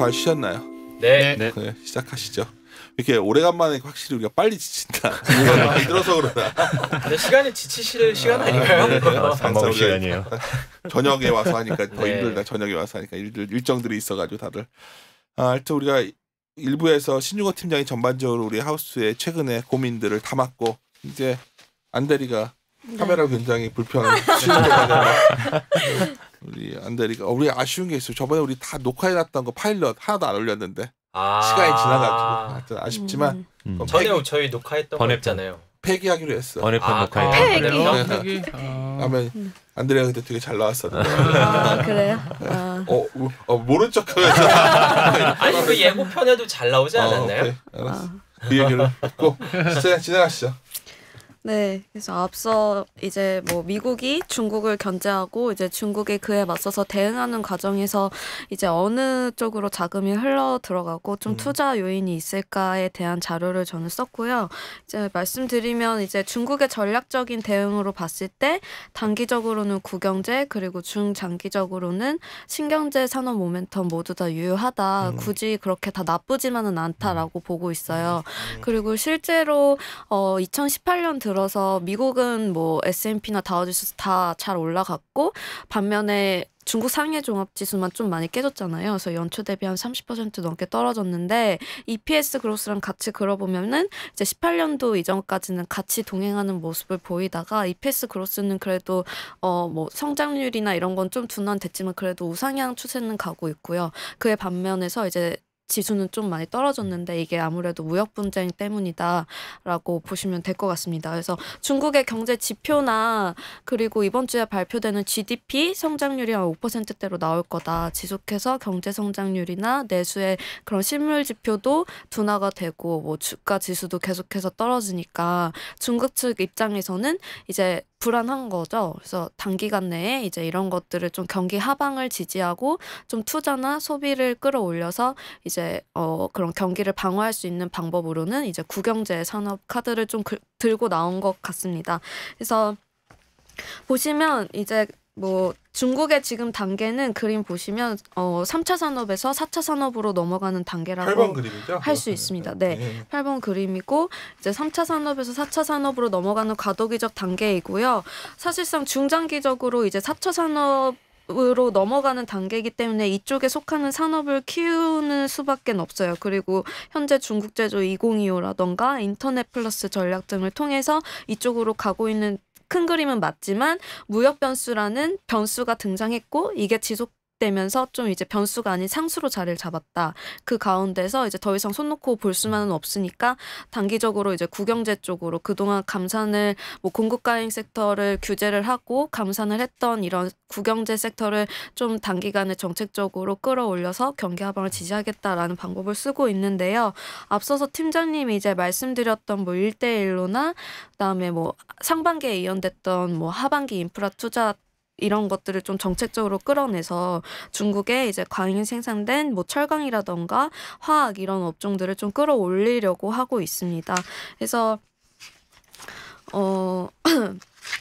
잘 쉬었나요? 네. 네, 시작하시죠. 이렇게 오래간만에 확실히 우리가 빨리 지친다. 많이 들어서 그러나. 근데 시간이 지치실 시간 아닌가요? 밥 먹을 시간이에요. 저녁에 와서 하니까 더 네. 힘들다. 저녁에 와서 하니까 일정들이 있어가지고 다들. 하여튼 우리가 일부에서 신중호 팀장이 전반적으로 우리 하우스의 최근의 고민들을 담았고 이제 안대리가 카메라 굉장히 불편한 우리 안대리가 우리 아쉬운 게 있어요. 저번에 우리 다 녹화해놨던 거 파일럿 하나도 안 올렸는데 시간이 지나가지고 하여튼 아쉽지만 전에 저희 녹화했던 거 있잖아요. 폐기하기로 했어. 번외편 녹화해. 폐기. 하면 안드레가 그때 되게 잘 나왔었는데. 그래요? 모른 척하면서. 아니 그 예고편에도 잘 나오지 않았나요? 오케이, 알았어. 그 얘기를 했고 진행하시죠. 네, 그래서 앞서 이제 뭐 미국이 중국을 견제하고 이제 중국이 그에 맞서서 대응하는 과정에서 이제 어느 쪽으로 자금이 흘러 들어가고 좀 투자 요인이 있을까에 대한 자료를 저는 썼고요. 이제 말씀드리면 이제 중국의 전략적인 대응으로 봤을 때 단기적으로는 국경제 그리고 중장기적으로는 신경제 산업 모멘텀 모두 다 유효하다. 굳이 그렇게 다 나쁘지만은 않다라고 보고 있어요. 그리고 실제로 2018년 들어서 미국은 뭐 S&P나 다우지수 다 잘 올라갔고 반면에 중국 상해 종합 지수만 좀 많이 깨졌잖아요. 그래서 연초 대비 한 30% 넘게 떨어졌는데 EPS 그로스랑 같이 그려보면은 이제 18년도 이전까지는 같이 동행하는 모습을 보이다가 EPS 그로스는 그래도 뭐 성장률이나 이런 건 좀 둔화됐지만 그래도 우상향 추세는 가고 있고요. 그에 반면에서 이제 지수는 좀 많이 떨어졌는데 이게 아무래도 무역 분쟁 때문이다라고 보시면 될 것 같습니다. 그래서 중국의 경제 지표나 그리고 이번 주에 발표되는 GDP 성장률이 한 5%대로 나올 거다. 지속해서 경제 성장률이나 내수의 그런 실물 지표도 둔화가 되고 뭐 주가 지수도 계속해서 떨어지니까 중국 측 입장에서는 이제 불안한 거죠. 그래서 단기간 내에 이제 이런 것들을 좀 경기 하방을 지지하고 좀 투자나 소비를 끌어올려서 이제 그런 경기를 방어할 수 있는 방법으로는 이제 국영제 산업 카드를 좀 들고 나온 것 같습니다. 그래서 보시면 이제 뭐 중국의 지금 단계는 그림 보시면 3차 산업에서 4차 산업으로 넘어가는 단계라고 8번 그림이죠? 할 수 있습니다. 네. 8번 그림이고 이제 3차 산업에서 4차 산업으로 넘어가는 과도기적 단계이고요. 사실상 중장기적으로 이제 4차 산업으로 넘어가는 단계이기 때문에 이쪽에 속하는 산업을 키우는 수밖에 없어요. 그리고 현재 중국 제조 2025라던가 인터넷 플러스 전략 등을 통해서 이쪽으로 가고 있는 큰 그림은 맞지만 무역 변수라는 변수가 등장했고 이게 지속되면서 좀 이제 변수가 아닌 상수로 자리를 잡았다. 그 가운데서 이제 더 이상 손 놓고 볼 수만은 없으니까 단기적으로 이제 국영제 쪽으로 그동안 감산을 뭐 공급가행 섹터를 규제를 하고 감산을 했던 이런 국영제 섹터를 좀 단기간에 정책적으로 끌어올려서 경기 하방을 지지하겠다라는 방법을 쓰고 있는데요. 앞서서 팀장님이 이제 말씀드렸던 뭐 1대1로나 그다음에 뭐 상반기에 이연됐던 뭐 하반기 인프라 투자 이런 것들을 좀 정책적으로 끌어내서 중국에 이제 과잉 생산된 뭐 철강이라던가 화학 이런 업종들을 좀 끌어올리려고 하고 있습니다. 그래서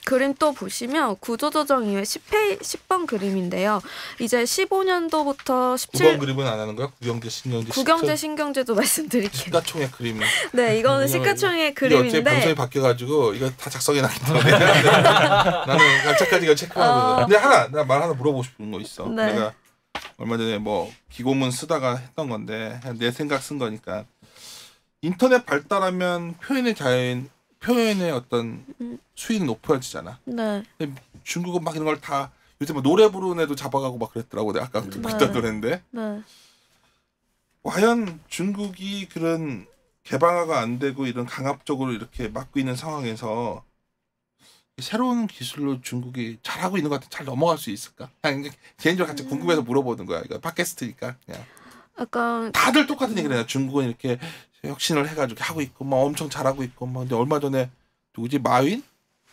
그림 또 보시면 구조조정 이후에 10번 그림인데요. 이제 15년도부터 9번 그림은 안 하는 거야? 국영제, 신경제, 국영제, 신경제도 말씀드릴게요. 시가총액 그림. 네, 이거는 시가총액 그림인데. 어째 방송이 바뀌어가지고 이거 다 작성해 놨기 때문에 나는 깜짝까지 이거 체크하고. 근데 나 말 하나 물어보고 싶은 거 있어. 네. 내가 얼마 전에 뭐 기고문 쓰다가 했던 건데 내 생각 쓴 거니까 인터넷 발달하면 표현의 어떤 수위는 높아지잖아. 네. 근데 중국은 막 이런 걸 다 요새 뭐 노래 부르는 애도 잡아가고 막 그랬더라고. 내가 아까 듣다 들었는데. 네. 과연 중국이 그런 개방화가 안 되고 이런 강압적으로 이렇게 막고 있는 상황에서 새로운 기술로 중국이 잘하고 있는 것 같아 잘 넘어갈 수 있을까? 그냥 개인적으로 같이 궁금해서 물어보는 거야. 이거 팟캐스트니까 그냥. 약간 다들 똑같은 얘기를 해요. 중국은 이렇게 혁신을 해가지고 하고 있고 막 엄청 잘하고 있고 막 근데 얼마 전에 누구지 마윈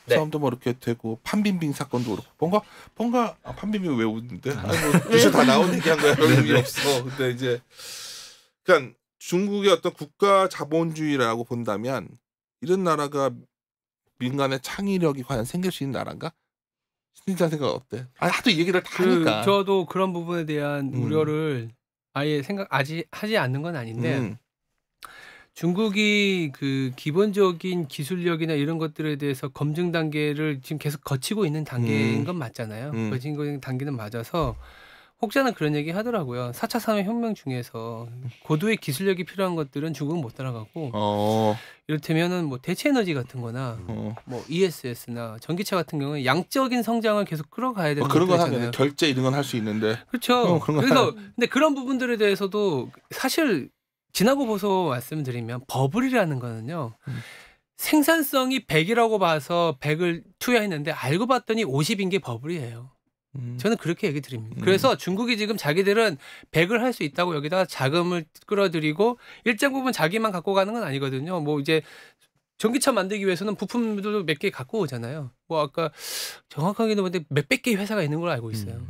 네. 사람도 뭐 이렇게 되고 판빈빙 사건도 그렇고 뭔가 판빈빙 왜 웃는데? 아니 뭐 뉴스 다 나온 얘기한 거야. 그런 의미 없어. 근데 이제 그러니까 중국의 어떤 국가 자본주의라고 본다면 이런 나라가 민간의 창의력이 과연 생길 수 있는 나라인가? 신진자 생각 어때? 하도 이 얘기를 다 하니까. 저도 그런 부분에 대한 우려를 아예 하지 않는 건 아닌데 중국이 그 기본적인 기술력이나 이런 것들에 대해서 검증 단계를 지금 계속 거치고 있는 단계인 건 맞잖아요. 거치고 있는 단계는 맞아서 혹자는 그런 얘기 하더라고요. 4차 산업혁명 중에서 고도의 기술력이 필요한 것들은 중국은 못 따라가고 이를테면은 뭐 대체에너지 같은 거나 뭐 ESS나 전기차 같은 경우는 양적인 성장을 계속 끌어가야 되는 그런 건 것들이잖아요. 하면 결제 이런 건 할 수 있는데 그렇죠. 그래서 근데 그런 부분들에 대해서도 사실 지나고 보소 말씀드리면 버블이라는 거는요. 생산성이 100이라고 봐서 100을 투여했는데 알고 봤더니 50인 게 버블이에요. 저는 그렇게 얘기 드립니다. 그래서 중국이 지금 자기들은 100을 할 수 있다고 여기다가 자금을 끌어들이고 일정 부분 자기만 갖고 가는 건 아니거든요. 뭐 이제 전기차 만들기 위해서는 부품들도 몇 개 갖고 오잖아요. 뭐 아까 정확하게는 근데 몇백 개의 회사가 있는 걸로 알고 있어요.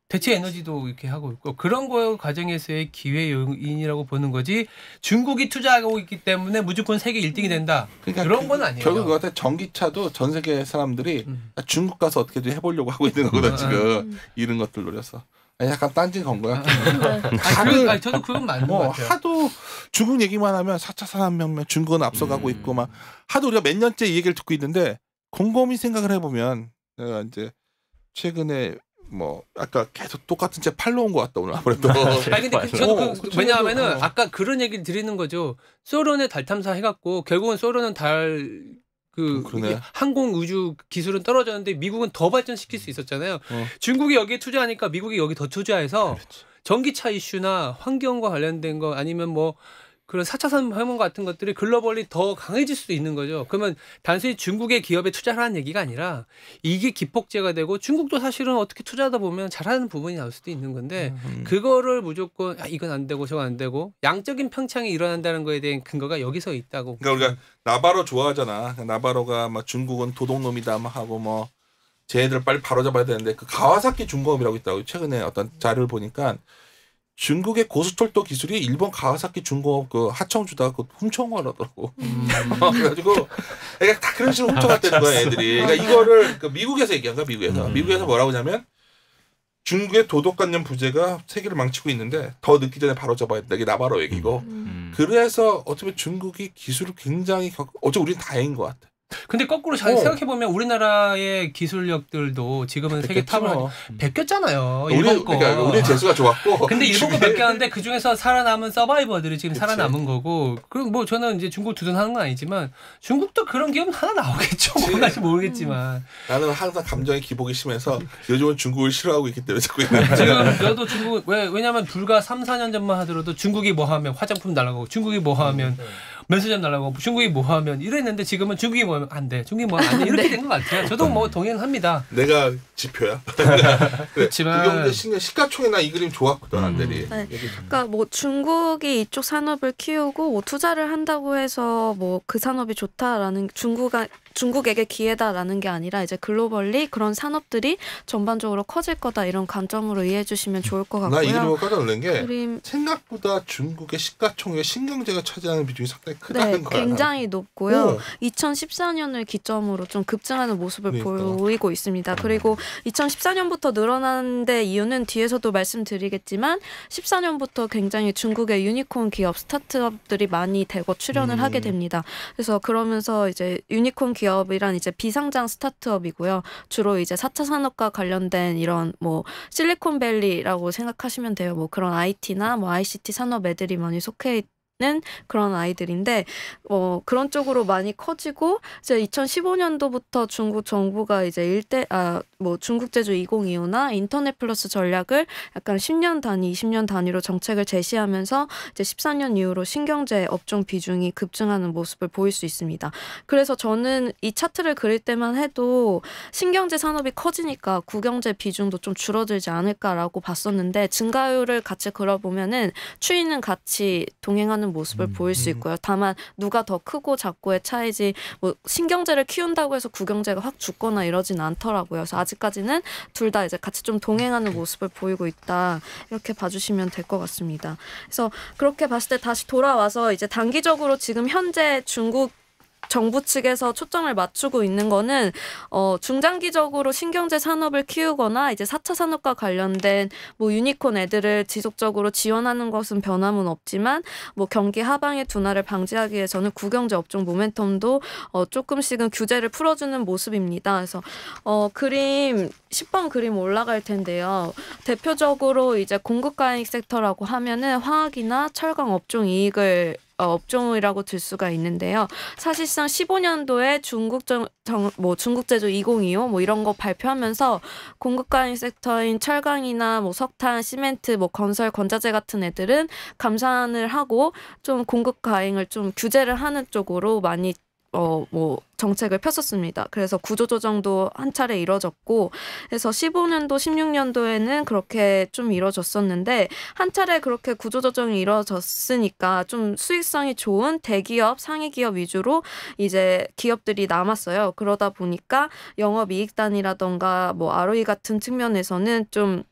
대체 에너지도 이렇게 하고 있고 그런 거 과정에서의 기회 요인이라고 보는 거지 중국이 투자하고 있기 때문에 무조건 세계 1등이 된다. 그러니까 그런 건 아니에요. 결국 그것 같아 전기차도 전 세계 사람들이 중국 가서 어떻게든 해보려고 하고 있는 거거든 지금 이런 것들 노려서 약간 딴지 건 거야. 저도 그건 맞는 것 같아요. 하도 중국 얘기만 하면 4차 산업혁명 중국은 앞서가고 있고 막 하도 우리가 몇 년째 이 얘기를 듣고 있는데 곰곰이 생각을 해보면 내가 이제 최근에 뭐 아까 계속 똑같은 책 팔러 온 것 같다 오늘 아무래도. 아니 근데 저도 왜냐하면은 아까 그런 얘기를 드리는 거죠. 소련의 달 탐사 해갖고 결국은 소련은 항공 우주 기술은 떨어졌는데 미국은 더 발전시킬 수 있었잖아요. 중국이 여기에 투자하니까 미국이 여기 더 투자해서 전기차 이슈나 환경과 관련된 거 아니면 뭐 그런 4차 산업혁명 같은 것들이 글로벌리 더 강해질 수도 있는 거죠. 그러면 단순히 중국의 기업에 투자를 하는 얘기가 아니라 이게 기폭제가 되고 중국도 사실은 어떻게 투자하다 보면 잘하는 부분이 나올 수도 있는 건데 그거를 무조건 이건 안 되고 저건 안 되고 양적인 평창이 일어난다는 거에 대한 근거가 여기서 있다고. 그러니까 우리가 나바로 좋아하잖아. 나바로가 막 중국은 도둑놈이다 막 하고 뭐 쟤네들 빨리 바로잡아야 되는데 그 가와사키 중공업이라고 있다고 최근에 어떤 자료를 보니까 중국의 고속철도 기술이 일본 가와사키 중공업 그 하청주다가 그 훔쳐온 거라더라고. 그래가지고 그러니까 다 그런 식으로 훔쳐갔다는 거야 애들이. 그러니까 이거를 그 미국에서 얘기한 거야 미국에서. 미국에서 뭐라고 하냐면 중국의 도덕관념 부재가 세계를 망치고 있는데 더 늦기 전에 바로 잡아야 된다. 이게 나바로 얘기고. 그래서 어쩌면 중국이 기술을 굉장히 어쩌면 우리는 다행인 것 같아. 근데 거꾸로 잘 생각해보면 우리나라의 기술력들도 지금은 세계 탑을 베꼈잖아요. 일본 거. 그러니까 우리 재수가 좋았고. 근데 일본 거 베꼈는데 그 중에서 살아남은 서바이버들이 지금 살아남은 거고. 그럼 뭐 저는 이제 중국 두둔하는 건 아니지만 중국도 그런 기업 하나 나오겠죠. 뭔가지 모르겠지만. 나는 항상 감정의 기복이 심해서 요즘은 중국을 싫어하고 있기 때문에 자꾸 지금 저도 중국 왜냐면 불과 3, 4년 전만 하더라도 중국이 뭐 하면 화장품 날라가고 중국이 뭐 하면 면세점 날라가고 중국이 뭐 하면 이랬는데 지금은 중국이 뭐 하면 안 돼. 중국이 뭐 하면 안 돼. 이렇게 된 것 같아요. 저도 뭐 동의합니다. 내가 지표야. 그렇지만 구경대 시가총이나 이 그림 좋았거든 안들이. 네. 그러니까 뭐 중국이 이쪽 산업을 키우고 뭐 투자를 한다고 해서 뭐 그 산업이 좋다라는 중국에게 기회다라는 게 아니라 이제 글로벌리 그런 산업들이 전반적으로 커질 거다 이런 관점으로 이해해 주시면 좋을 것 같고요. 나 이 그림을 깜짝 놀란 게 생각보다 중국의 시가총액 신경제가 차지하는 비중이 상당히 크다는 거야. 굉장히 높고요. 2014년을 기점으로 좀 급증하는 모습을 보이고 있습니다. 그리고 2014년부터 늘어난 데 이유는 뒤에서도 말씀드리겠지만 14년부터 굉장히 중국의 유니콘 기업 스타트업들이 많이 대거 출연을 하게 됩니다. 그래서 그러면서 이제 유니콘 기업이란 이제 비상장 스타트업이고요. 주로 이제 4차 산업과 관련된 이런 뭐 실리콘밸리라고 생각하시면 돼요. 뭐 그런 IT나 뭐 ICT 산업 애들이 많이 속해 는 그런 아이들인데 그런 쪽으로 많이 커지고 이제 2015년도부터 중국 정부가 이제 중국 제조 2025나 인터넷 플러스 전략을 약간 10년 단위, 20년 단위로 정책을 제시하면서 이제 14년 이후로 신경제 업종 비중이 급증하는 모습을 보일 수 있습니다. 그래서 저는 이 차트를 그릴 때만 해도 신경제 산업이 커지니까 구경제 비중도 좀 줄어들지 않을까라고 봤었는데 증가율을 같이 그려보면은 추이는 같이 동행하는 모습을 보일 수 있고요. 다만 누가 더 크고 작고의 차이지 뭐 신경제를 키운다고 해서 구경제가 확 죽거나 이러진 않더라고요. 그래서 아직까지는 둘 다 이제 같이 좀 동행하는 모습을 보이고 있다. 이렇게 봐주시면 될 것 같습니다. 그래서 그렇게 봤을 때 다시 돌아와서 이제 단기적으로 지금 현재 중국 정부 측에서 초점을 맞추고 있는 거는 중장기적으로 신경제 산업을 키우거나 이제 4차 산업과 관련된 뭐 유니콘 애들을 지속적으로 지원하는 것은 변함은 없지만 뭐 경기 하방의 둔화를 방지하기 위해서는 국영제 업종 모멘텀도 조금씩은 규제를 풀어주는 모습입니다. 그래서 그림 10번 그림 올라갈 텐데요. 대표적으로 이제 공급과잉 섹터라고 하면은 화학이나 철강 업종 이익을 업종이라고 들 수가 있는데요. 사실상 15년도에 중국 제조 2025 뭐 이런 거 발표하면서 공급과잉 섹터인 철강이나 뭐 석탄, 시멘트, 뭐 건설, 건자재 같은 애들은 감산을 하고 좀 공급과잉을 좀 규제를 하는 쪽으로 많이 뭐 정책을 폈었습니다. 그래서 구조조정도 한 차례 이뤄졌고, 그래서 15년도, 16년도에는 그렇게 좀 이뤄졌었는데 한 차례 그렇게 구조조정이 이뤄졌으니까 좀 수익성이 좋은 대기업, 상위기업 위주로 이제 기업들이 남았어요. 그러다 보니까 영업이익단이라던가 뭐 ROE 같은 측면에서는 좀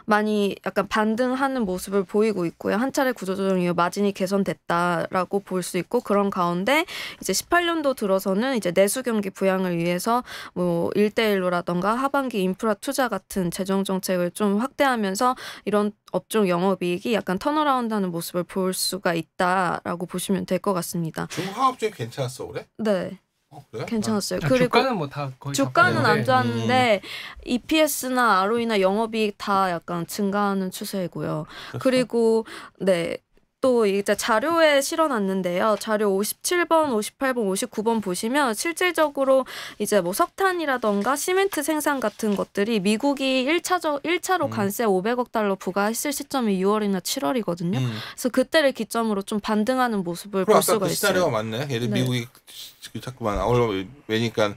많이 약간 반등하는 모습을 보이고 있고요. 한 차례 구조조정 이후 마진이 개선됐다라고 볼 수 있고, 그런 가운데 이제 18년도 들어서는 이제 내수 경기 부양을 위해서 뭐 1대1로라던가 하반기 인프라 투자 같은 재정 정책을 좀 확대하면서 이런 업종 영업이익이 약간 턴어라운드하는 모습을 볼 수가 있다라고 보시면 될 것 같습니다. 중국 화학 쪽이 괜찮았어 올해? 네. 그래? 괜찮았어요. 그리고 주가는 뭐 다 거의 주가는 안 잡혔는데. 좋았는데 EPS나 ROE나 영업이익 다 약간 증가하는 추세이고요. 그리고 네. 또 이제 자료에 실어놨는데요. 자료 57번, 58번, 59번 보시면 실질적으로 이제 뭐 석탄이라던가 시멘트 생산 같은 것들이 미국이 1차로 관세 500억 달러 부과했을 시점이 6월이나 7월이거든요. 그래서 그때를 기점으로 좀 반등하는 모습을 볼 수가 그 있어요. 시나리오가 맞네. 예를 네. 미국이 자꾸만 왜니까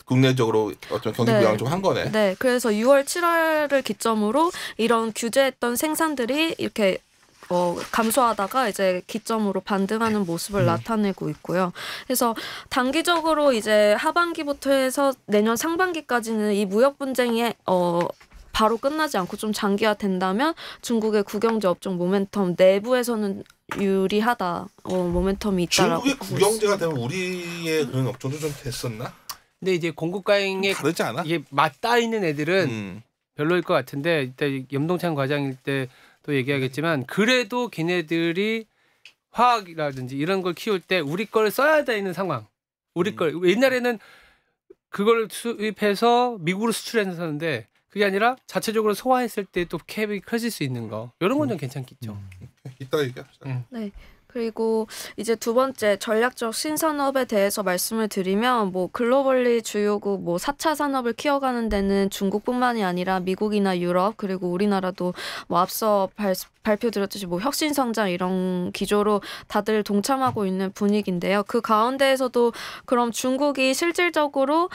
국내적으로 어떤 경기 부양을 좀 한 거네. 네, 그래서 6월, 7월을 기점으로 이런 규제했던 생산들이 이렇게 감소하다가 이제 기점으로 반등하는 모습을 나타내고 있고요. 그래서 단기적으로 이제 하반기부터 해서 내년 상반기까지는 이 무역 분쟁이 바로 끝나지 않고 좀 장기화된다면 중국의 국영제 업종 모멘텀 내부에서는 유리하다, 모멘텀이 있다라고. 중국의 국영제가 되면 우리의 그런 업종도 좀 됐었나? 근데 이제 공급과잉에 다르지 않아? 이게 맞닿아 있는 애들은 별로일 것 같은데, 이때 염동찬 과장일 때 또 얘기하겠지만, 그래도 걔네들이 화학이라든지 이런 걸 키울 때 우리 걸 써야 되는 상황. 우리 걸 옛날에는 그걸 수입해서 미국으로 수출했었는데 그게 아니라 자체적으로 소화했을 때 또 캡이 커질 수 있는 거. 이런 건 좀 괜찮겠죠. 이따 얘기합시다. 네. 그리고 이제 두 번째 전략적 신산업에 대해서 말씀을 드리면, 뭐 글로벌리 주요국 뭐 4차 산업을 키워가는 데는 중국뿐만이 아니라 미국이나 유럽 그리고 우리나라도 뭐 앞서 발표드렸듯이 뭐 혁신 성장 이런 기조로 다들 동참하고 있는 분위기인데요. 그 가운데에서도 그럼 중국이 실질적으로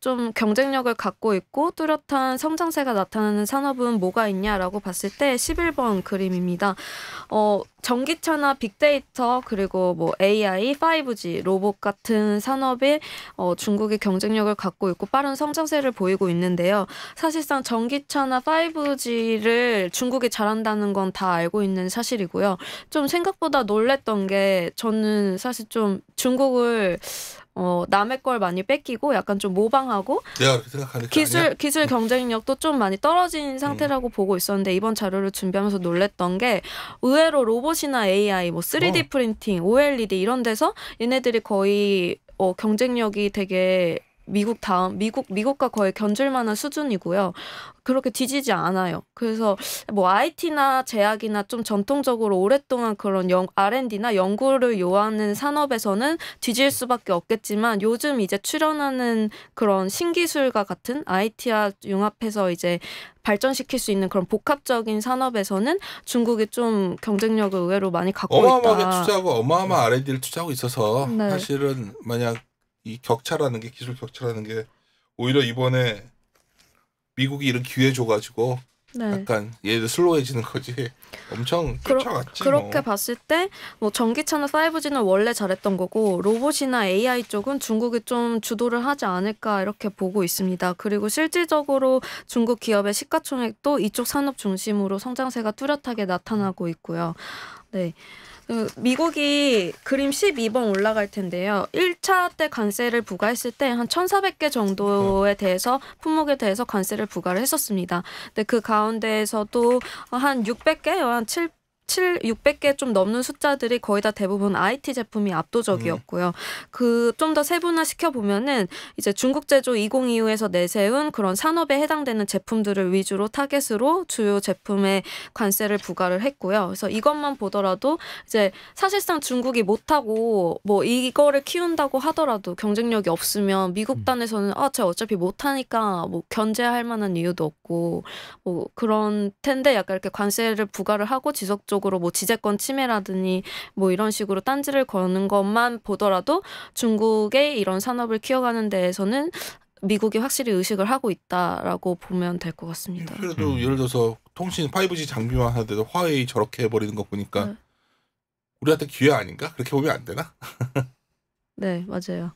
좀 경쟁력을 갖고 있고 뚜렷한 성장세가 나타나는 산업은 뭐가 있냐라고 봤을 때 11번 그림입니다. 전기차나 빅데이터 그리고 뭐 AI, 5G, 로봇 같은 산업에 중국이 경쟁력을 갖고 있고 빠른 성장세를 보이고 있는데요. 사실상 전기차나 5G를 중국이 잘한다는 건 다 알고 있는 사실이고요. 좀 생각보다 놀랬던 게, 저는 사실 좀 중국을 남의 걸 많이 뺏기고 약간 좀 모방하고 내가 그렇게 생각하는 게 아니야? 기술 경쟁력도 좀 많이 떨어진 상태라고 보고 있었는데, 이번 자료를 준비하면서 놀랬던 게 의외로 로봇이나 AI, 뭐 3D 프린팅, OLED 이런 데서 얘네들이 거의 경쟁력이 되게 미국과 거의 견줄 만한 수준이고요. 그렇게 뒤지지 않아요. 그래서 뭐 IT나 제약이나 좀 전통적으로 오랫동안 그런 R&D나 연구를 요하는 산업에서는 뒤질 수밖에 없겠지만, 요즘 이제 출현하는 그런 신기술과 같은 IT와 융합해서 이제 발전시킬 수 있는 그런 복합적인 산업에서는 중국이 좀 경쟁력을 의외로 많이 갖고 어마어마하게 있다. 투자하고 어마어마한 R&D를 투자하고 있어서 네. 사실은 만약 이 격차라는 게, 기술 격차라는 게 오히려 이번에 미국이 이런 기회 줘가지고 네. 약간 얘들 슬로해지는 거지. 엄청 쫓아갔지. 그렇게 뭐. 봤을 때 뭐 전기차나 5G는 원래 잘했던 거고, 로봇이나 AI 쪽은 중국이 좀 주도를 하지 않을까 이렇게 보고 있습니다. 그리고 실질적으로 중국 기업의 시가총액도 이쪽 산업 중심으로 성장세가 뚜렷하게 나타나고 있고요. 네. 미국이 그림 12번 올라갈 텐데요. 1차 때 관세를 부과했을 때 한 1,400개 정도에 대해서 품목에 대해서 관세를 부과를 했었습니다. 근데 그 가운데에서도 한 600개, 한 600개 좀 넘는 숫자들이 거의 다 대부분 IT 제품이 압도적이었고요. 그 좀 더 세분화 시켜보면은 이제 중국 제조 2025에서 내세운 그런 산업에 해당되는 제품들을 위주로 타겟으로 주요 제품에 관세를 부과를 했고요. 그래서 이것만 보더라도 이제 사실상 중국이 못하고 뭐 이거를 키운다고 하더라도 경쟁력이 없으면 미국 단에서는 제가 어차피 못하니까 뭐 견제할 만한 이유도 없고 뭐 그런 텐데 약간 이렇게 관세를 부과를 하고 지속적으로 뭐 지재권 침해라더니 뭐 이런 식으로 딴지를 거는 것만 보더라도 중국의 이런 산업을 키워가는 데에서는 미국이 확실히 의식을 하고 있다라고 보면 될 것 같습니다. 그래도 예를 들어서 통신 5G 장비만 하는데도 화웨이 저렇게 해버리는 거 보니까 네. 우리한테 기회 아닌가? 그렇게 보면 안 되나? 네, 맞아요.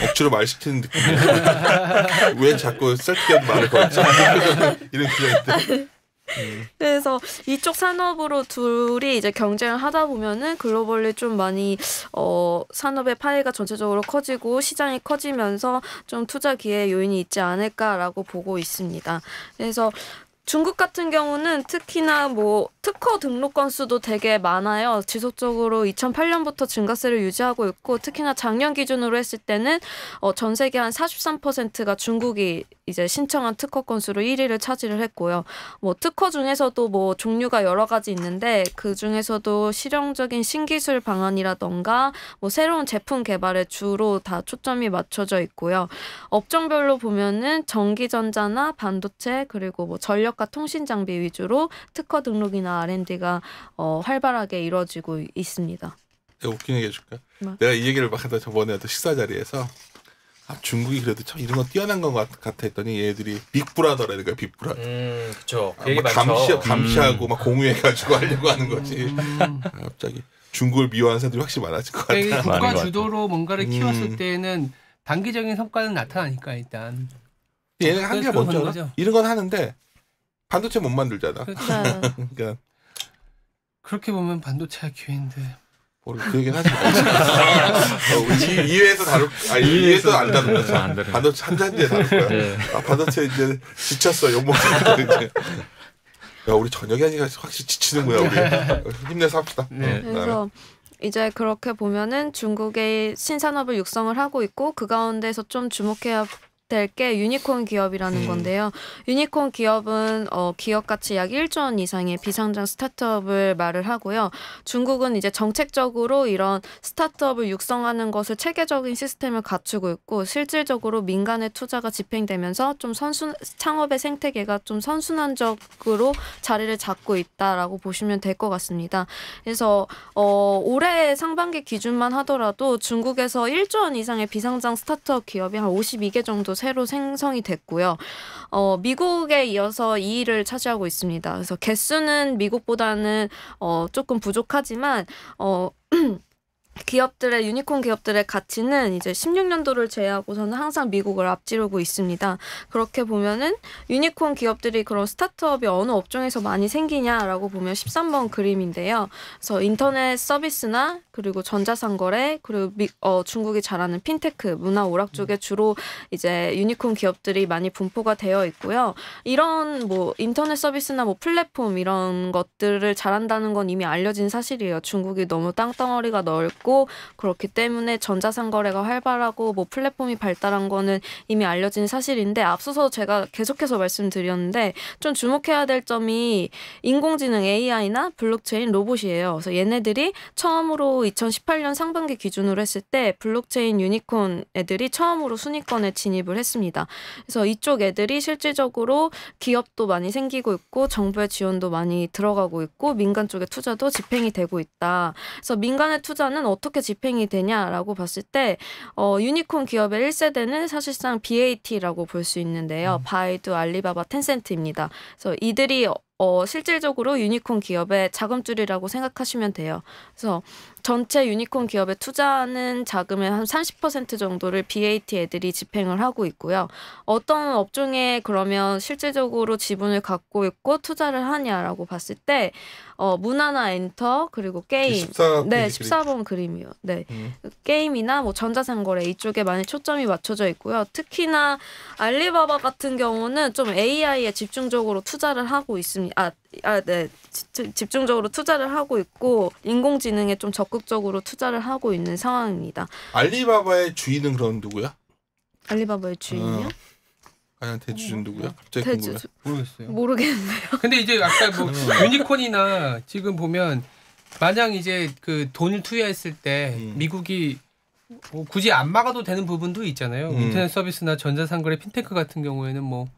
억지로 말 시키는 느낌. 왜 자꾸 셀프기한 말을 걸지? 이런 기분인데. 그래서 이쪽 산업으로 둘이 이제 경쟁을 하다 보면은 글로벌리 좀 많이 산업의 파이가 전체적으로 커지고 시장이 커지면서 좀 투자 기회 요인이 있지 않을까라고 보고 있습니다. 그래서 중국 같은 경우는 특히나 뭐 특허 등록 건수도 되게 많아요. 지속적으로 2008년부터 증가세를 유지하고 있고 특히나 작년 기준으로 했을 때는 전 세계 한 43%가 중국이 이제 신청한 특허 건수로 1위를 차지를 했고요. 뭐 특허 중에서도 뭐 종류가 여러 가지 있는데 그 중에서도 실용적인 신기술 방안이라던가 뭐 새로운 제품 개발에 주로 다 초점이 맞춰져 있고요. 업종별로 보면은 전기전자나 반도체 그리고 뭐 전력과 통신 장비 위주로 특허 등록이나 R&D가 활발하게 이루어지고 있습니다. 내가 웃긴 얘기 해줄까? 뭐? 내가 이 얘기를 막 하다 저번에 어떤 식사 자리에서 중국이 그래도 참 이런 거 뛰어난 것 같아 했더니 얘들이 빅브라더라는 거야. 빅브라더. 그렇죠. 그 얘기 많죠. 감시하고 막 공유해가지고 하려고 하는 거지. 갑자기 중국을 미워하는 사람들이 확실히 많아질 것 같아. 그러니까 국가 주도로 뭔가를 키웠을 때는 단기적인 성과는 나타나니까 일단. 얘는 한계가 뭔지 알아? 거죠. 이런 건 하는데 반도체 못 만들잖아. 그러니까 그렇게 보면 반도체가 기회인데. 그 얘기는 하지 마. 2회에서 다룰, 2회에서 안 다룰 거야. 반도체 한 잔디에 다룰 거야. 네. 반도체 이제 지쳤어. 욕먹었는데 이제. 야, 우리 저녁이 아니라 확실히 지치는구나, 우리. 힘내서 합시다. 네. 그래서 이제 그렇게 보면은 중국의 신산업을 육성을 하고 있고 그 가운데서 좀 주목해야 될 게 유니콘 기업이라는 건데요. 유니콘 기업은 기업 가치 약 1조 원 이상의 비상장 스타트업을 말을 하고요. 중국은 이제 정책적으로 이런 스타트업을 육성하는 것을 체계적인 시스템을 갖추고 있고 실질적으로 민간의 투자가 집행되면서 좀 창업의 생태계가 좀 선순환적으로 자리를 잡고 있다라고 보시면 될 것 같습니다. 그래서 올해 상반기 기준만 하더라도 중국에서 1조 원 이상의 비상장 스타트업 기업이 한 52개 정도 새로 생성이 됐고요. 미국에 이어서 2위를 차지하고 있습니다. 그래서 개수는 미국보다는 조금 부족하지만 기업들의 유니콘 기업들의 가치는 이제 16년도를 제외하고서는 항상 미국을 앞지르고 있습니다. 그렇게 보면은 유니콘 기업들이 그런 스타트업이 어느 업종에서 많이 생기냐라고 보면 13번 그림인데요. 그래서 인터넷 서비스나 그리고 전자상거래 그리고 중국이 잘하는 핀테크, 문화 오락 쪽에 주로 이제 유니콘 기업들이 많이 분포가 되어 있고요. 이런 뭐 인터넷 서비스나 뭐 플랫폼 이런 것들을 잘한다는 건 이미 알려진 사실이에요. 중국이 너무 땅덩어리가 넓고 그렇기 때문에 전자상거래가 활발하고 뭐 플랫폼이 발달한 거는 이미 알려진 사실인데 앞서서 제가 계속해서 말씀드렸는데 좀 주목해야 될 점이 인공지능 AI나 블록체인 로봇이에요. 그래서 얘네들이 처음으로 2018년 상반기 기준으로 했을 때 블록체인 유니콘 애들이 처음으로 순위권에 진입을 했습니다. 그래서 이쪽 애들이 실질적으로 기업도 많이 생기고 있고 정부의 지원도 많이 들어가고 있고 민간 쪽의 투자도 집행이 되고 있다. 그래서 민간의 투자는 어떻게 집행이 되냐라고 봤을 때 유니콘 기업의 1세대는 사실상 BAT라고 볼 수 있는데요. 바이두, 알리바바, 텐센트입니다. 그래서 이들이 실질적으로 유니콘 기업의 자금줄이라고 생각하시면 돼요. 그래서 전체 유니콘 기업에 투자하는 자금의 한 30% 정도를 BAT 애들이 집행을 하고 있고요. 어떤 업종에 그러면 실질적으로 지분을 갖고 있고 투자를 하냐라고 봤을 때 문화나 엔터 그리고 게임 14번 그림이요. 네. 게임이나 뭐 전자상거래 이쪽에 많이 초점이 맞춰져 있고요. 특히나 알리바바 같은 경우는 좀 AI에 집중적으로 투자를 하고 있습니다. 네. 집중적으로 투자를 하고 있고 인공지능에 좀 적극적으로 투자를 하고 있는 상황입니다. 알리바바의 주인은 그럼 누구야? 알리바바의 주인이요? 과연 대주주는 누구야? 갑자기 궁금해. 모르겠어요. 모르겠네요. 근데 이제 아까 뭐 유니콘이나 지금 보면 마냥 이제 그 돈을 투여했을 때 미국이 뭐 굳이 안 막아도 되는 부분도 있잖아요. 인터넷 서비스나 전자상거래 핀테크 같은 경우에는 뭐